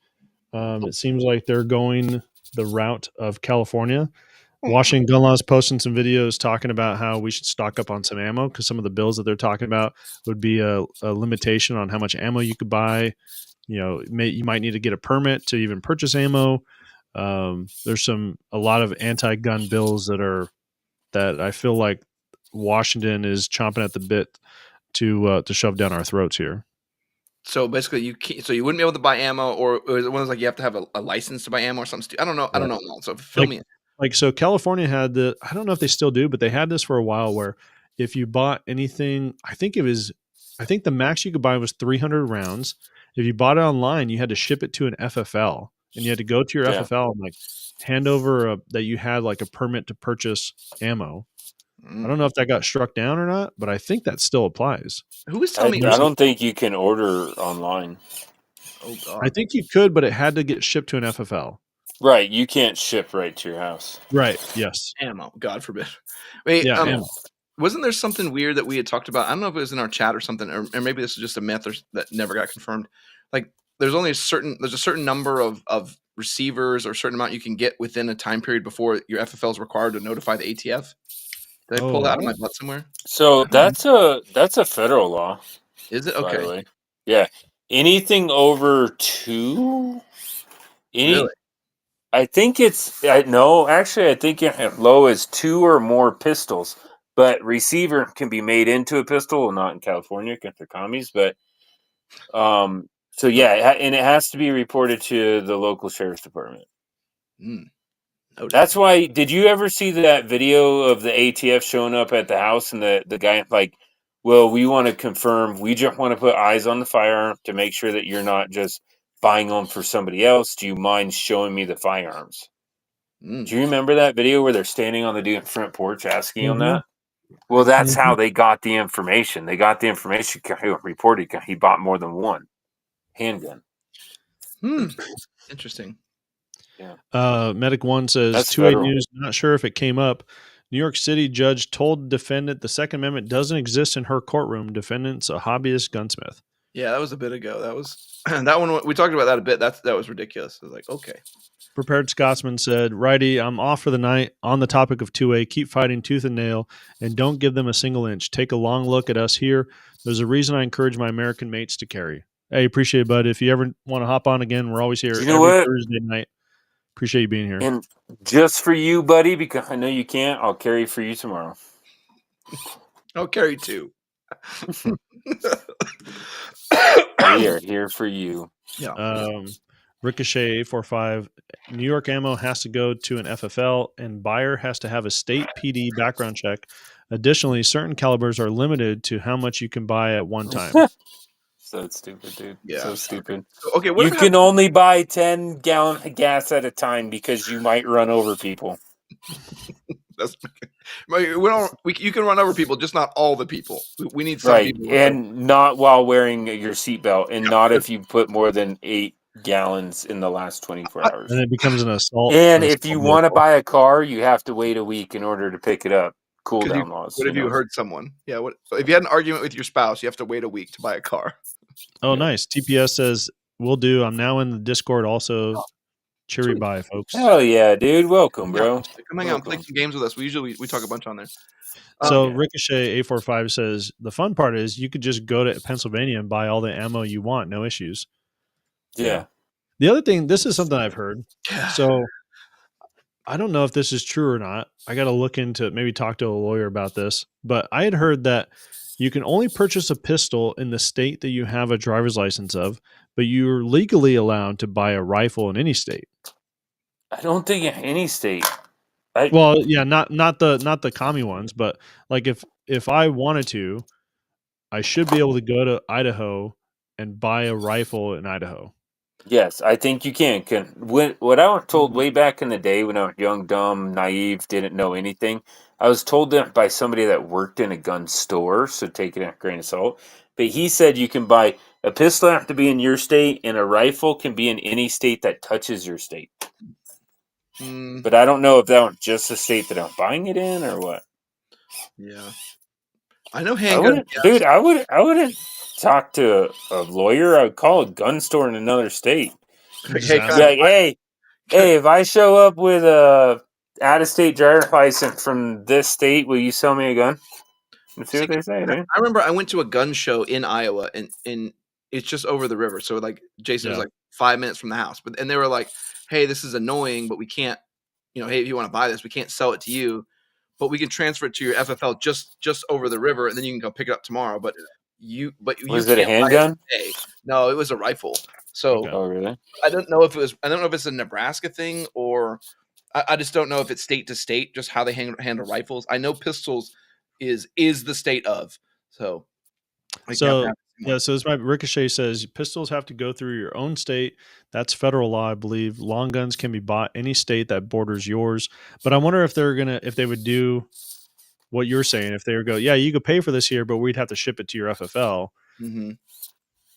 It seems like they're going the route of California. Washington Gun Law is posting some videos talking about how we should stock up on some ammo, because some of the bills that they're talking about would be a limitation on how much ammo you could buy. You might need to get a permit to even purchase ammo. There's a lot of anti-gun bills that I feel like Washington is chomping at the bit to shove down our throats here. So basically, you wouldn't be able to buy ammo, or is it one of those like you have to have a license to buy ammo or something? I don't know. I don't know. So fill me in. Like, so California had I don't know if they still do, but they had this for a while where if you bought anything, I think the max you could buy was 300 rounds. If you bought it online, you had to ship it to an FFL, and you had to go to your FFL and like hand over that you had like a permit to purchase ammo. I don't know if that got struck down or not, but I think that still applies. Who was telling me? I don't think you can order online. Oh God! I think you could, but it had to get shipped to an FFL. Right, you can't ship right to your house. Right. Yes. Ammo. God forbid. Wait. Yeah. Ammo. Wasn't there something weird that we had talked about? I don't know if it was in our chat or something, or maybe this is just a myth that never got confirmed. Like, there's a certain number of receivers or a certain amount you can get within a time period before your FFL is required to notify the ATF. Did I pull that out of my butt somewhere? So that's a federal law. Is it? By Okay. the way. Yeah. Anything over 2. Really? I think I think as low as 2 or more pistols. But receiver can be made into a pistol, well, not in California because they're commies. But so yeah, and it has to be reported to the local sheriff's department. That's why. Did you ever see that video of the ATF showing up at the house and the guy like, well, we want to confirm. We just want to put eyes on the firearm to make sure that you're not just buying them for somebody else. Do you mind showing me the firearms? Do you remember that video where they're standing on the front porch asking him that? Well, that's how they got the information. They got the information. He reported he bought more than one handgun. Interesting. Yeah. Medic One says, That's 2A federal. News, not sure if it came up. New York City judge told defendant the Second Amendment doesn't exist in her courtroom. Defendant's a hobbyist gunsmith. Yeah, that was a bit ago. That was that one. We talked about that a bit. That was ridiculous. I was like, okay. Prepared Scotsman said, "Righty, I'm off for the night. On the topic of 2A, keep fighting tooth and nail, and don't give them a single inch. Take a long look at us here. There's a reason I encourage my American mates to carry." Hey, appreciate it, bud. If you ever want to hop on again, we're always here every Thursday night. Appreciate you being here. And just for you, buddy, because I know you can't, I'll carry for you tomorrow. I'll carry 2. We are here for you. Yeah. Ricochet 845. New York ammo has to go to an FFL, and buyer has to have a state PD background check. Additionally, certain calibers are limited to how much you can buy at one time. So stupid, dude. Yeah. So stupid. Okay, you can only buy 10-gallon of gas at a time because you might run over people. You can run over people, just not all the people. We need some people. And not while wearing your seatbelt, and not if you put more than 8 gallons in the last 24 hours. And it becomes an assault. And if you want to buy a car, you have to wait a week in order to pick it up. Cool down laws. What if you hurt someone? Yeah. If you had an argument with your spouse, you have to wait a week to buy a car. Oh, nice. TPS says, "Will do. I'm now in the Discord also." Cheery bye, folks. Hell yeah, dude. Welcome, bro. Come hang out, play some games with us. We usually talk a bunch on there. So Ricochet 845 says, the fun part is you could just go to Pennsylvania and buy all the ammo you want. No issues. Yeah. The other thing, this is something I've heard. So I don't know if this is true or not. I got to look into it, maybe talk to a lawyer about this. But I had heard that you can only purchase a pistol in the state that you have a driver's license of, but you're legally allowed to buy a rifle in any state. I don't think in any state. Well, yeah, not the commie ones, but like if I wanted to, I should be able to go to Idaho and buy a rifle in Idaho. Yes, I think you can. What I was told way back in the day when I was young, dumb, naive, didn't know anything, I was told that by somebody that worked in a gun store, so take it at a grain of salt. But he said you can buy a pistol have to be in your state, and a rifle can be in any state that touches your state. But I don't know if that was just the state that I'm buying it in or what. Yeah, I know handguns. Dude, I wouldn't talk to a lawyer. I would call a gun store in another state. Hey, if I show up with a out-of-state driver's license from this state, will you sell me a gun? Let's see what they say, dude. I remember I went to a gun show in Iowa, and it's just over the river. So like Jason was like 5 minutes from the house, and they were like, "Hey, this is annoying, but we can't, hey, if you want to buy this, we can't sell it to you, but we can transfer it to your FFL just over the river, and then you can go pick it up tomorrow." But was it a handgun? No, it was a rifle. So oh really? I don't know if it's a Nebraska thing, or I just don't know if it's state to state, just how they handle rifles. I know pistols is the state of. So so this my Ricochet says pistols have to go through your own state. That's federal law, I believe. Long guns can be bought any state that borders yours. But I wonder if if they would do what you're saying, if they would go, yeah, you could pay for this here, but we'd have to ship it to your FFL. Mm-hmm.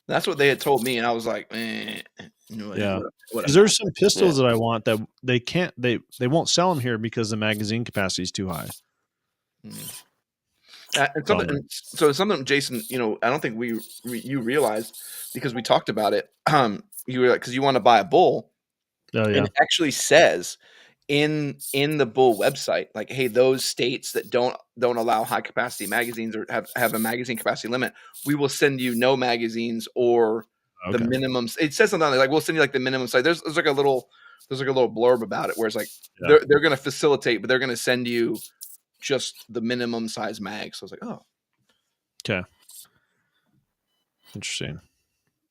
That's what they had told me, and I was like, yeah. Because there's some pistols that I want that they can't, they won't sell them here because the magazine capacity is too high. So something, Jason, I don't think you realized, because we talked about it. You were like, because you want to buy a bull, and it actually says in the bull website, like, hey, those states that don't allow high capacity magazines or have a magazine capacity limit, we will send you no magazines or the minimums. It says something like we'll send you like the minimum size. There's like a little blurb about it where it's like they're going to facilitate, but they're going to send you just the minimum size mag. So I was like, oh, okay, interesting.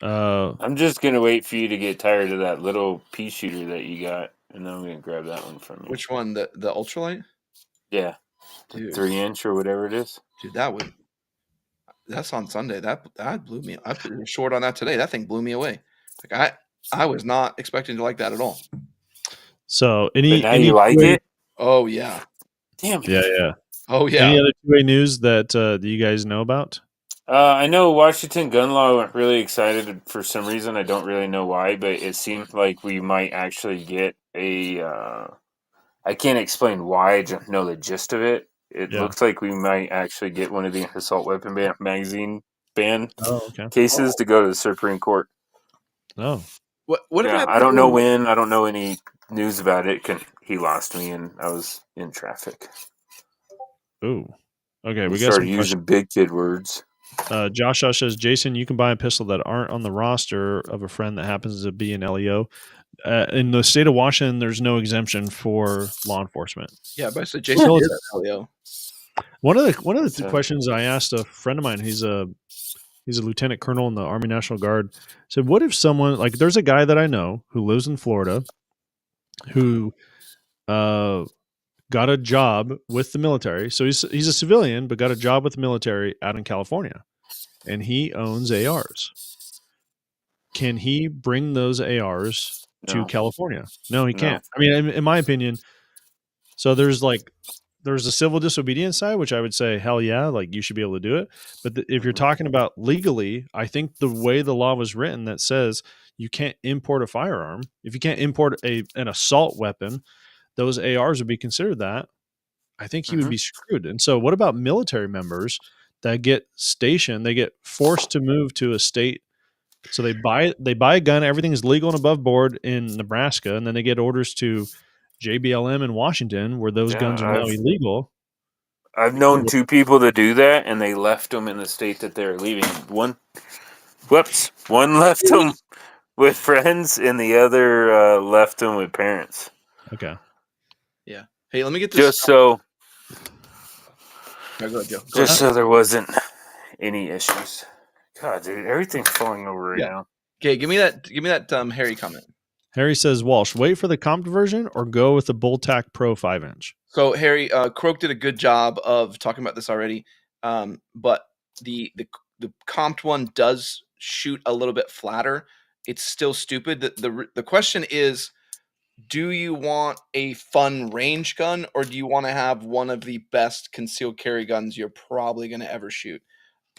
I'm just gonna wait for you to get tired of that little pea shooter that you got, and then I'm gonna grab that one from you. Which one? The ultralight? Yeah, dude. 3-inch or whatever it is. Dude, that's on Sunday. That blew me. I put short on that today. That thing blew me away. Like I was not expecting to like that at all. So you like it? Oh yeah. Damn. Yeah. Oh yeah. Any other two-way news that you guys know about? I know Washington gun law went really excited for some reason. I don't really know why, but it seemed like we might actually get a. I can't explain why. I just know the gist of it. It looks like we might actually get one of the assault weapon magazine ban cases to go to the Supreme Court. Oh. What? Yeah, I don't know when. I don't know any news about it. He lost me, and I was in traffic. Ooh. Okay, we started using big kid words. Josh says, Jason, you can buy a pistol that aren't on the roster of a friend that happens to be an LEO. In the state of Washington, there's no exemption for law enforcement. Yeah, but I said Jason is an LEO. One of the questions I asked a friend of mine, he's a lieutenant colonel in the Army National Guard, said, what if someone, like there's a guy that I know who lives in Florida who got a job with the military. So he's a civilian, but got a job with the military out in California, and he owns ARs. Can he bring those ARs to California? No, he can't. I mean, in my opinion, so there's a civil disobedience side, which I would say, hell yeah, like you should be able to do it. But if you're talking about legally, I think the way the law was written that says you can't import a firearm, if you can't import an assault weapon, those ARs would be considered that. I think he would be screwed. And so what about military members that get stationed, they get forced to move to a state. So they buy a gun, everything is legal and above board in Nebraska, and then they get orders to JBLM in Washington where those guns are now illegal. I've known two people to do that, and they left them in the state that they're leaving. One left them with friends, and the other left them with parents. Okay. Yeah. Hey, let me get this. Just so, No, go ahead, Joe. Go just ahead. so there wasn't any issues. God, dude, everything's falling over right Yeah. now. Okay, give me that Harry comment. Harry says, Walsh, wait for the comped version or go with the Bulltack Pro 5-inch. So Harry, Croak did a good job of talking about this already, but the comped one does shoot a little bit flatter. It's still stupid. The question is, do you want a fun range gun or do you want to have one of the best concealed carry guns you're probably going to ever shoot?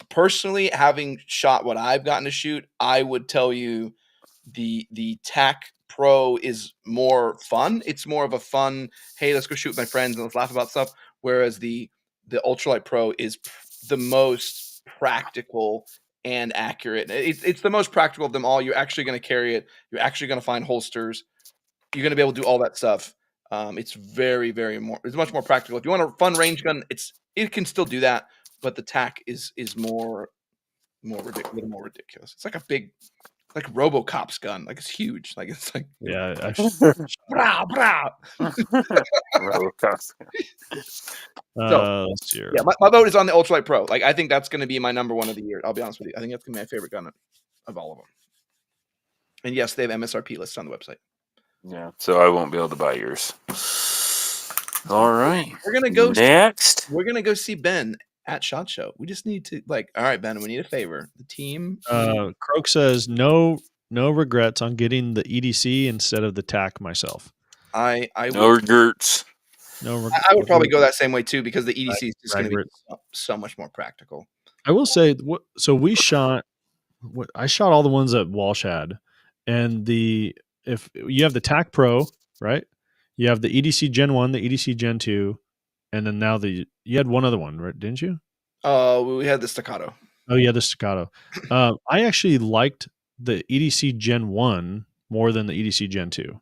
Personally, having shot what I've gotten to shoot, I would tell you the Tac Pro is more fun. It's more of a fun, hey, let's go shoot with my friends and let's laugh about stuff. Whereas the Ultralight Pro is the most practical and accurate. It's the most practical of them all. You're actually going to carry it. You're actually going to find holsters. You're going to be able to do all that stuff. It's very, very more. It's much more practical. If you want a fun range gun, it can still do that, but the Tac is more ridiculous. It's like a big, like RoboCop's gun. Like it's huge. Like it's like Yeah. brah, brah. Let's see here. Yeah, my vote is on the Ultralight Pro. Like I think that's going to be my number one of the year. I'll be honest with you. I think that's going to be my favorite gun of all of them. And yes, they have MSRP lists on the website. Yeah, so I won't be able to buy yours. All right. We're gonna go next. We're gonna go see Ben at SHOT Show. We just need to all right, Ben, we need a favor. The team. Croak says no regrets on getting the EDC instead of the TAC myself. I no regrets. I would probably go that same way too because the EDC is just going to be so much more practical. I will say, so we shot. I shot all the ones that Walsh had, and if you have the TAC Pro, right? You have the EDC Gen 1, the EDC Gen 2, and then now you had one other one, right? Didn't you? We had the Staccato. Oh, yeah, the Staccato. I actually liked the EDC Gen 1 more than the EDC Gen 2.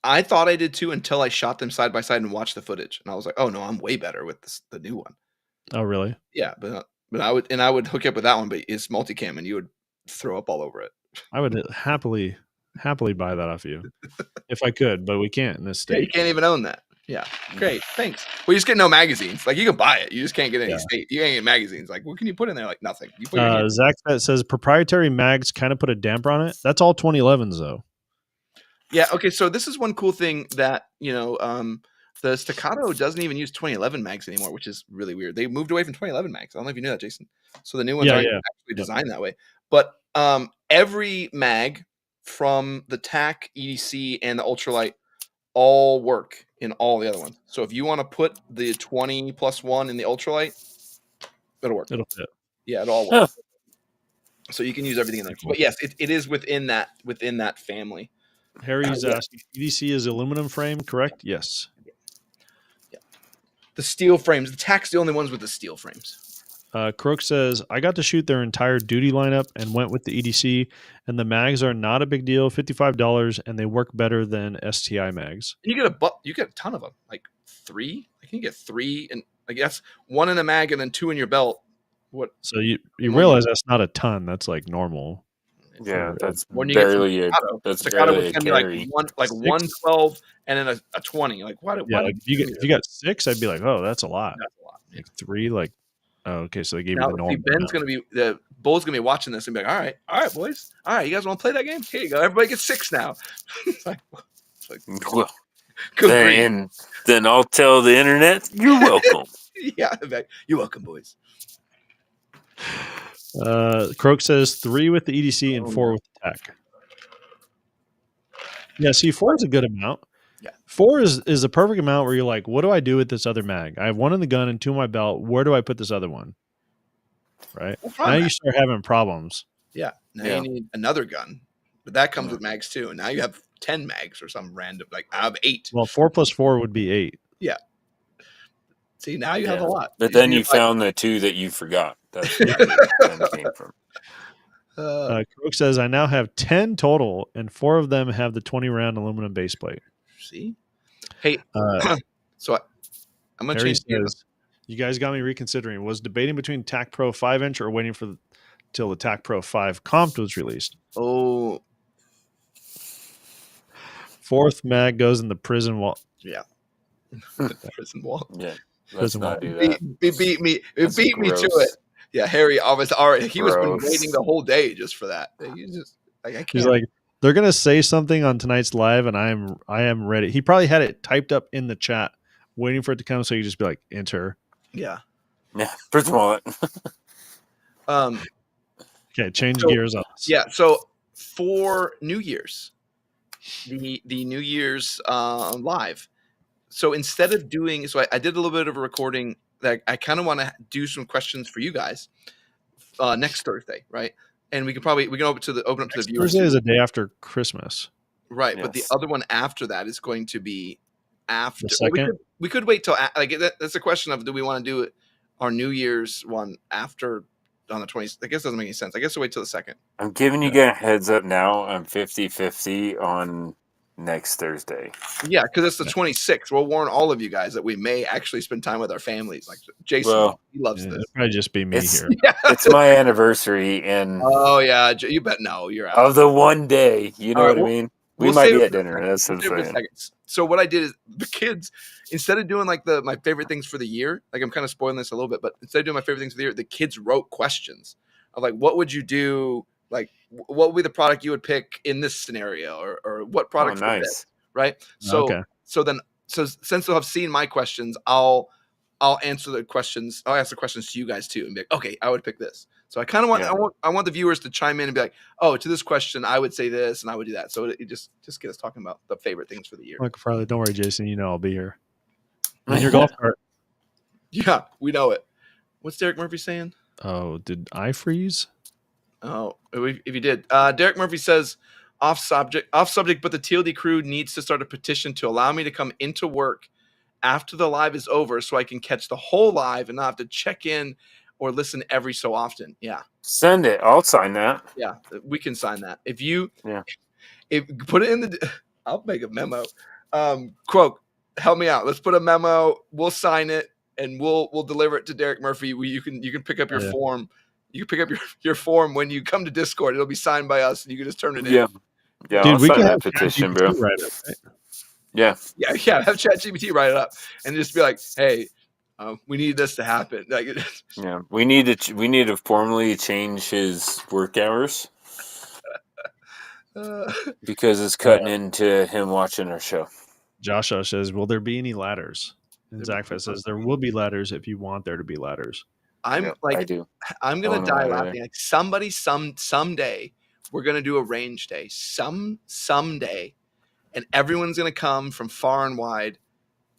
I thought I did too until I shot them side by side and watched the footage, and I was like, "Oh no, I'm way better with the new one." Oh, really? Yeah, but I would hook up with that one, but it's multicam, and you would throw up all over it. I would happily buy that off you if I could, but we can't in this state. Yeah, you can't even own that. Yeah, great, thanks. Well, you just get no magazines. Like you can buy it, you just can't get any state. You can't get magazines. Like what can you put in there? Like nothing. You put Zach says proprietary mags kind of put a damper on it. That's all 2011s though. Yeah. Okay. So this is one cool thing that the Staccato doesn't even use 2011 mags anymore, which is really weird. They moved away from 2011 mags. I don't know if you knew that, Jason. So the new ones aren't actually designed that way. But every mag from the TAC, EDC, and the Ultralight all work in all the other ones. So if you want to put the 20+1 in the Ultralight, it'll work. It'll fit. Yeah, it all works. So you can use everything in there. But yes, it is within that family. Harry's asking, EDC is aluminum frame, correct? Yes. Yeah. The steel frames. The TAC's the only ones with the steel frames. Croak says, I got to shoot their entire duty lineup and went with the EDC, and the mags are not a big deal, $55, and they work better than STI mags. And you get a ton of them, like 3. I can get 3, and I guess 1 in a mag and then 2 in your belt. What? So you realize that's not a ton. That's like normal. Yeah, that's when you barely get that's Staccato barely was gonna be like 112 and then a 20. Like what? Yeah, like if you got 6, I'd be like, oh, that's a lot. That's a lot. Like 3, like okay, so they gave you the normal. The Bull's gonna be watching this and be like, all right, boys, all right, you guys want to play that game? Here you go. Everybody gets 6 now. it's like well, then I'll tell the internet you're welcome. Yeah, you're welcome, boys. Croak says 3 with the EDC and 4 with the TAC. Yeah, see, 4 is a good amount. Yeah, 4 is the perfect amount where you're like, what do I do with this other mag? I have 1 in the gun and 2 in my belt. Where do I put this other one? Right now, you start having problems. Yeah, you need another gun, but that comes with mags too. And now you have 10 mags or some random. Like I have 8. Well, 4 + 4 would be 8. Yeah. See, now you have a lot. But then you found the 2 that you forgot. That's where it came from. Croak says, I now have 10 total, and 4 of them have the 20-round aluminum base plate. See? Hey, so I'm going to change. You guys got me reconsidering. Was debating between TAC Pro 5-inch or waiting for the till the TAC Pro 5 Comp was released. Oh, 4th mag goes in the prison wall. yeah. The prison wall. Yeah, let's Prison not wall. do that. It beat me. It That's beat me to it. gross. Yeah, Harry. I was already. He was been Gross. waiting the whole day just for that. He just like I can't. He's like, they're gonna say something on tonight's live, and I am ready. He probably had it typed up in the chat, waiting for it to come, so you just be like, enter. yeah. Yeah, first of all, Okay, change So- gears on this. Yeah. So for New Year's, the New Year's live. So instead of doing, I did a little bit of a recording that I kind of want to do some questions for you guys next Thursday, right? And we can open up to the viewers. Thursday is a day after Christmas. Right, but the Yes. other one after that is going to be after. The well, second? we could wait till that's a question of do we want to do our New Year's one after on the 20th? I guess it doesn't make any sense. I guess we'll wait till the second. I'm giving you guys a heads up now. I'm 50-50 on next Thursday. Yeah, because it's the 26th. We'll warn all of you guys that we may actually spend time with our families. Like Jason, Well, he loves Yeah, this. it'll probably just be me It's- here. Yeah. It's my anniversary, and Oh yeah, you bet. No, you're out. of the one day, you know All right, what I mean? We We'll might save be it at for a dinner. second. That's We'll what save it I'm for a saying. second. So what I did is the kids, instead of doing like my favorite things for the year, like I'm kind of spoiling this a little bit, but instead of doing my favorite things for the year, the kids wrote questions of like, what would you do? Like, what would be the product you would pick in this scenario, or what Oh, product? nice. Right. So Okay. so since they'll have seen my questions, I'll answer the questions. I'll ask the questions to you guys too, and be like, okay, I would pick this. So I kind of want Yeah. I want the viewers to chime in and be like, oh, to this question, I would say this, and I would do that. So it just get us talking about the favorite things for the year. Michael Farley, don't worry, Jason. You know I'll be here. In your golf cart. Yeah, we know it. What's Derek Murphy saying? Oh, did I freeze? Oh, if you did, Derek Murphy says off subject, but the TLD crew needs to start a petition to allow me to come into work after the live is over, so I can catch the whole live and not have to check in or listen every so often. Yeah, Send it. I'll sign that. yeah, we can sign that. If you, Yeah. if put it in the, I'll make a memo. Quote, help me out. Let's put a memo. We'll sign it and we'll deliver it to Derek Murphy. You can pick up your form. You can pick up your form when you come to Discord. It'll be signed by us, and you can just turn it in. Yeah. Yeah, Dude, I'll we sign can that have petition, ChatGPT bro. write it, right? Yeah. Yeah. Have ChatGPT write it up and just be like, "Hey, we need this to happen." Like, Yeah. We need to formally change his work hours because it's cutting into him watching our show. Joshua says, will there be any ladders? And Zachfa says, there will be ladders if you want there to be ladders. I'm Yep, like, I do. I'm gonna I wanna die lie laughing. Like somebody, someday, we're gonna do a range day. Someday, and everyone's gonna come from far and wide.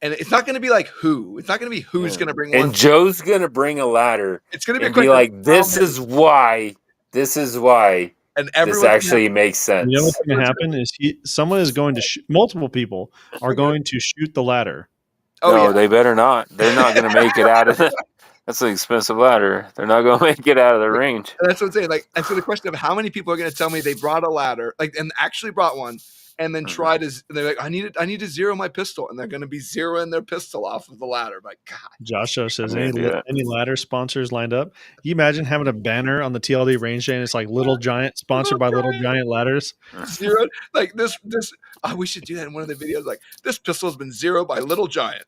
And it's not gonna be like who. It's not gonna be who's Yeah. gonna bring one. And Joe's gonna bring a ladder It's gonna be a and be question of like, how "This many- is why. This is why and this everyone's gonna actually makes sense." You know what's going to happen is someone is going to multiple people are going to shoot the ladder. Oh No, yeah. they better not. They're not going to make it out of it. That's an expensive ladder. They're not going to make it out of the range. And that's what I'm saying. Like, and so the question of how many people are going to tell me they brought a ladder, like, and actually brought one, and then try to, and they're like, I need to zero my pistol, and they're going to be zeroing their pistol off of the ladder. Like, God, Joshua says, I'm gonna do that. any ladder sponsors lined up? Can you imagine having a banner on the TLD range day and it's like Little Giant, sponsored by Little Giant Ladders? zero, like this. We should do that in one of the videos. Like, this pistol has been zeroed by Little Giant.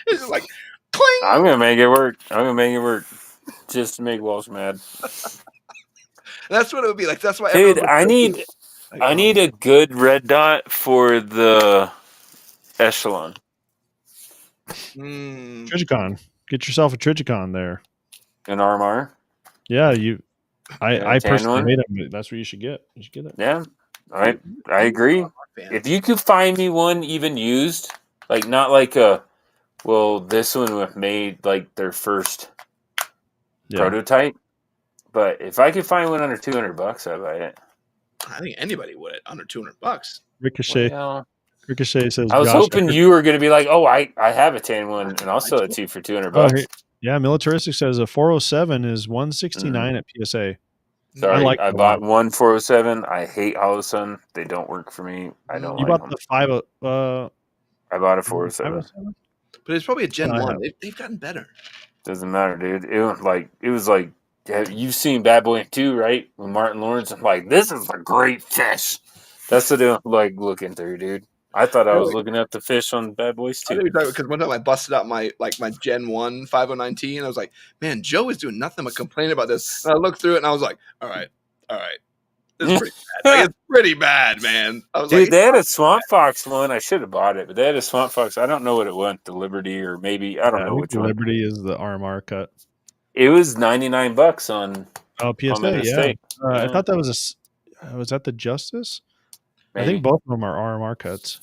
It's just like, cling. I'm going to make it work. Just to make Walsh mad. That's what it would be like. That's why. Dude, everyone I would- need a good red dot for the echelon. Triticon. Get yourself a Triticon there. An RMR. Yeah, I tan personally one? made them, but that's what you should get. You should get it. Yeah, I agree. Fan. If you could find me one even used, like not like this one was made like their first prototype, but if I could find one under $200, I'd buy it. I think anybody would at under $200. Ricochet. Well, Ricochet says, I was Josh, hoping you were going to be like, oh, I have a tan one, and I'll sell it to you for $200. Oh, yeah, Militaristic says a 407 is 169 at PSA. Sorry, like I them a bought lot. one 407. I hate Holosun. They don't work for me. I don't You like bought them. the 5. I bought a 407. But it's probably a Gen I 1. have. They've gotten better. Doesn't matter, dude. It was like you've seen Bad Boy 2, right? With Martin Lawrence. I'm like, this is a great fish. That's what I'm like looking through, dude. I thought I was Really? looking at the fish on Bad Boys I 2. think because one time I busted out my Gen 1 5019. I was like, man, Joe is doing nothing but complaining about this. And I looked through it and I was like, all right. This is pretty bad. Like, it's pretty bad, man. I was Dude, like, they had a Swamp Fox one. I should have bought it, but they had a Swamp Fox. I don't know what it went, the Liberty or maybe I don't I know think which the one. Liberty is the RMR cut. It was $99 on PSA, an yeah. estate. I thought that was was that the Justice? Maybe. I think both of them are RMR cuts.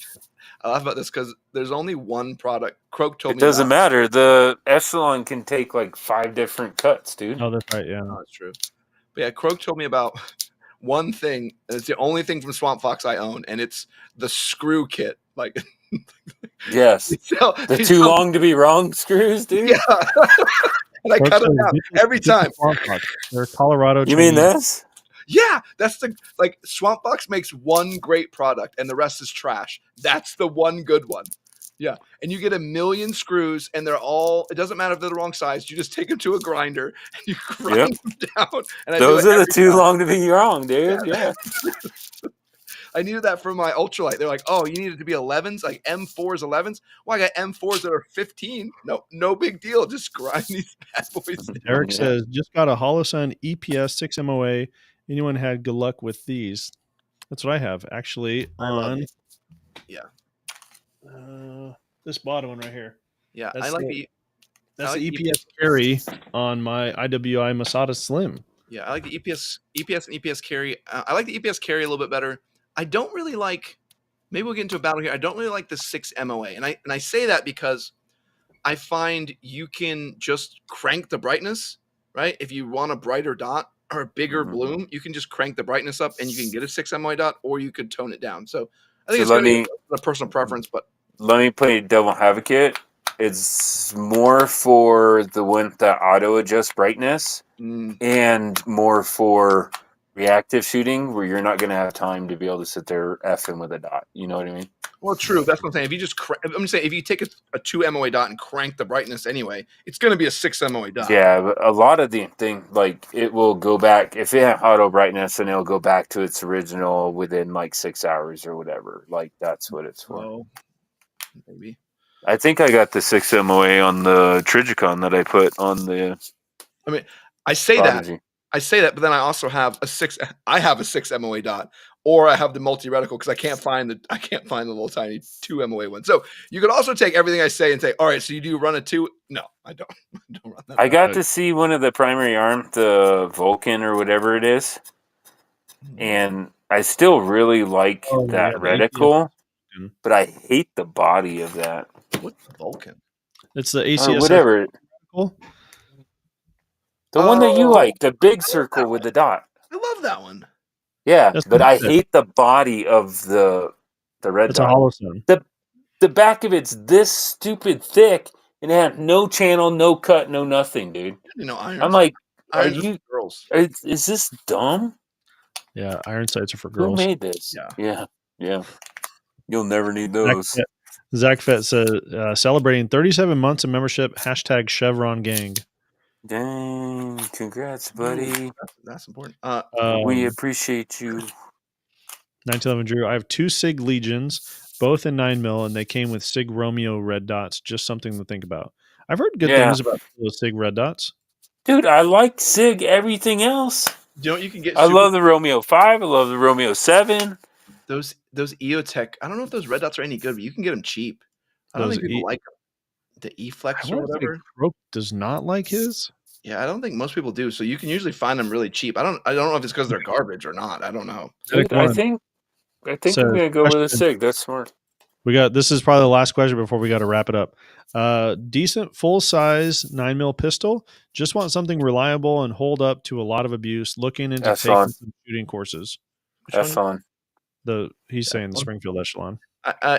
I laugh about this because there's only one product. Croak told It me doesn't about. matter. The Echelon can take like 5 different cuts, dude. Oh, that's right. Yeah. Oh, that's true. But yeah, Croak told me about one thing. And it's the only thing from Swamp Fox I own, and it's the screw kit. Like, Yes. The too long to be wrong screws, dude. Yeah. And I cut them out every time. They're Colorado. You mean this? Yeah, that's the Swamp Fox makes one great product and the rest is trash. That's the one good one. Yeah, and you get 1 million screws, and they're all. It doesn't matter if they're the wrong size. You just take them to a grinder and you grind them down. And those are the too long to be wrong, dude. Yeah. I needed that for my ultralight. They're like, oh, you need it to be 11s, like M4s, 11s. Well, I got M4s that are 15. No big deal. Just grind these bad boys down. Eric says, just got a Holosun EPS 6 MOA. Anyone had good luck with these? That's what I have actually on. Yeah. This bottom one right here. Yeah, that's I like the EPS carry on my IWI Masada Slim. Yeah, I like the EPS and EPS carry. I like the EPS carry a little bit better. I don't really like. Maybe we'll get into a battle here. I don't really like the 6 MOA, and I say that because I find you can just crank the brightness, right? If you want a brighter dot or a bigger bloom, you can just crank the brightness up, and you can get a 6 MOA dot, or you could tone it down. So I think it's going to be a personal preference. But let me play devil advocate. It's more for the one that auto adjust brightness and more for reactive shooting where you're not going to have time to be able to sit there effing with a dot. You know what I mean? Well, true. That's what I'm saying. If you just, I'm saying if you take a 2 MOA dot and crank the brightness anyway, it's going to be a 6 MOA dot. Yeah, but a lot of the thing, like it will go back if it has auto brightness, and it'll go back to its original within like 6 hours or whatever. Like that's what it's for. Oh, maybe. I think I got the 6 MOA on the Trigicon that I put on the. I mean, I say Prodigy. that, but then I also have a 6. I have a 6 MOA dot, or I have the multi reticle because I can't find the little tiny 2 MOA one. So you could also take everything I say and say, all right, so you do run a 2? No, I don't. I don't run that. I got to see one of the primary arm, the Vulcan or whatever it is, and I still really like that reticle, but I hate the body of that. What's the Vulcan? It's the ACS or whatever. The one that you like, the big circle with the dot. I love that one. Yeah, but I hate the body of the red dot. It's a Holosun. The back of it's this stupid thick, and it had no channel, no cut, no nothing, dude. You know, I'm like, are you girls? Is this dumb? Yeah, iron sights are for girls. Who made this? Yeah. You'll never need those. Zach Fett says, celebrating 37 months of membership, #Chevron Gang. Dang, congrats, buddy. That's important. We appreciate you. 1911 Drew, I have 2 SIG Legions, both in 9mm, and they came with SIG Romeo red dots. Just something to think about. I've heard good things about those SIG red dots. Dude, I like SIG everything else. You know what you can get? I love the Romeo 5. I love the Romeo 7. Those EOTech, I don't know if those red dots are any good, but you can get them cheap. I don't think people like them. The E-Flex or whatever. Croak does not like his. Yeah, I don't think most people do. So you can usually find them really cheap. I don't know if it's because they're garbage or not. I don't know. Dude, I think I'm gonna go with a SIG. That's smart. This is probably the last question before we got to wrap it up. Decent full size 9mm pistol. Just want something reliable and hold up to a lot of abuse. Looking into taking some shooting courses. That's fun. He's saying the Springfield Echelon.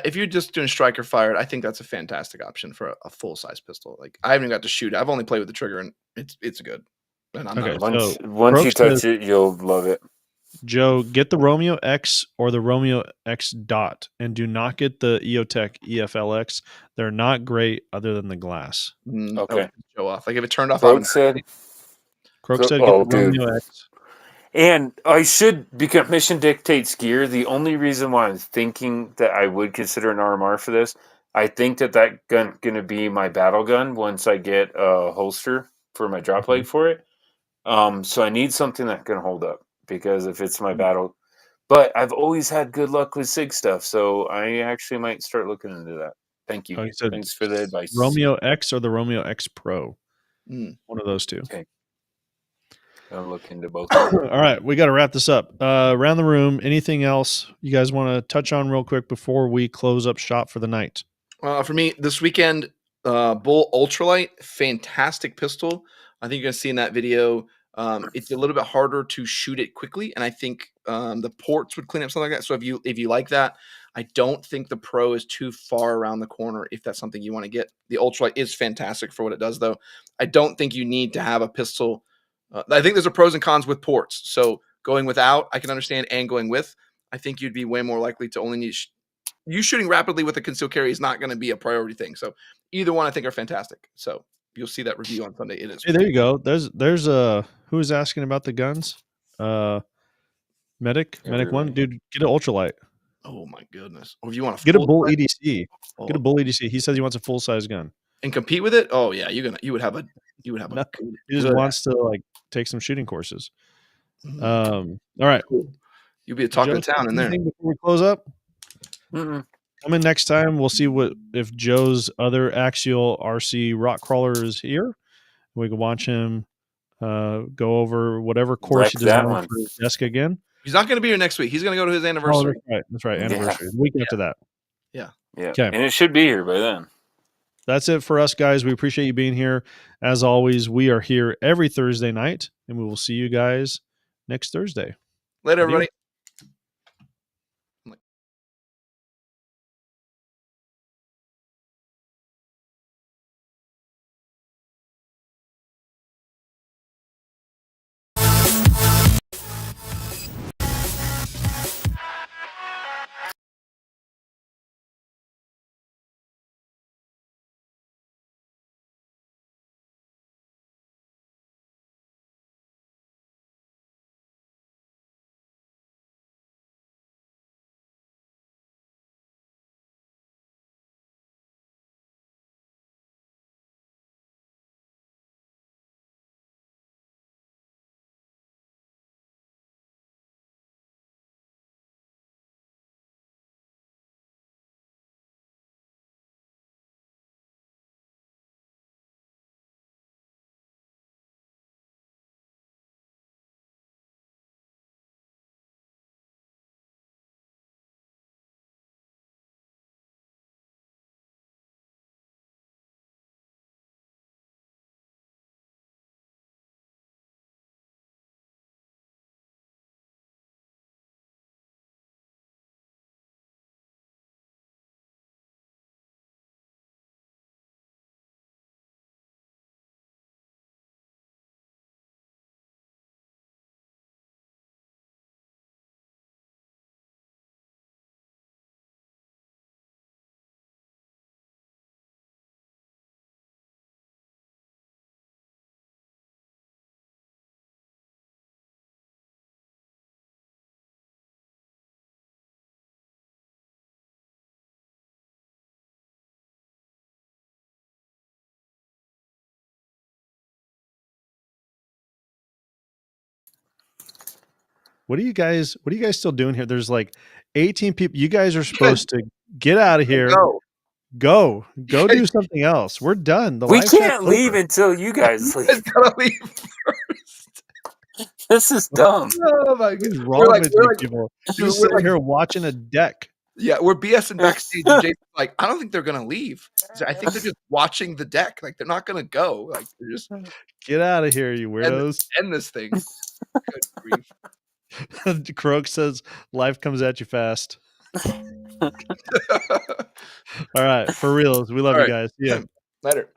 If you're just doing striker fired, I think that's a fantastic option for a full size pistol. Like I haven't got to shoot. I've only played with the trigger, and it's good. And I'm once you touch it, you'll love it. Joe, get the Romeo X or the Romeo X Dot, and do not get the EOTech EFLX. They're not great other than the glass. Okay. Show off. Like if it turned off Croak said, Croak said, get the dude. Romeo X. And I should, because mission dictates gear. The only reason why I'm thinking that I would consider an RMR for this, I think that gun going to be my battle gun once I get a holster for my drop leg for it. So I need something that can hold up, because if it's my battle, but I've always had good luck with SIG stuff, so I actually might start looking into that. Thank you. Thanks for the advice. Romeo X or the Romeo X Pro. One of those two. Okay. I'll look into both. All right, we got to wrap this up. Around the room, anything else you guys want to touch on real quick before we close up shop for the night? For me, this weekend, Bull Ultralight, fantastic pistol. I think you're going to see in that video. It's a little bit harder to shoot it quickly, and I think the ports would clean up something like that. So if you like that, I don't think the Pro is too far around the corner if that's something you want to get. The Ultralight is fantastic for what it does, though. I don't think you need to have a pistol. I think there's a pros and cons with ports. So going without, I can understand, and going with, I think you'd be way more likely to only need you shooting rapidly with a concealed carry is not going to be a priority thing. So either one I think are fantastic. So you'll see that review on Sunday. It is. Hey, there you go. There's who was asking about the guns? Medic one, dude, get an ultralight. Oh my goodness. Or if you want to get a Bull EDC. Get a Bull EDC. He says he wants a full size gun. And compete with it? Oh yeah, you would have a he just wants to like take some shooting courses. All right. Cool. You'll be a talk of the town in there. Before we close up? Come in next time. We'll see if Joe's other axial RC rock crawler is here. We can watch him go over whatever course he does for his desk again. He's not going to be here next week. He's going to go to his anniversary. Oh, that's right. Anniversary. The week after that. Yeah. Okay. And it should be here by then. That's it for us, guys. We appreciate you being here. As always, we are here every Thursday night, and we will see you guys next Thursday. Later, everybody. What are you guys still doing here? There's like 18 people. You guys are supposed to get out of here. Go do something else. We're done. We can't leave until you guys leave. You gotta leave first. This is dumb. Oh my god. What's wrong with you people? Just sitting here watching a deck. Yeah, we're BSing backstage. And Jason's like, I don't think they're gonna leave. I think they're just watching the deck. Like they're not gonna go. Like they're just get out of here, you weirdos. End this thing. Good grief. Croak says life comes at you fast. All right, for reals. We love you guys. Yeah. Later.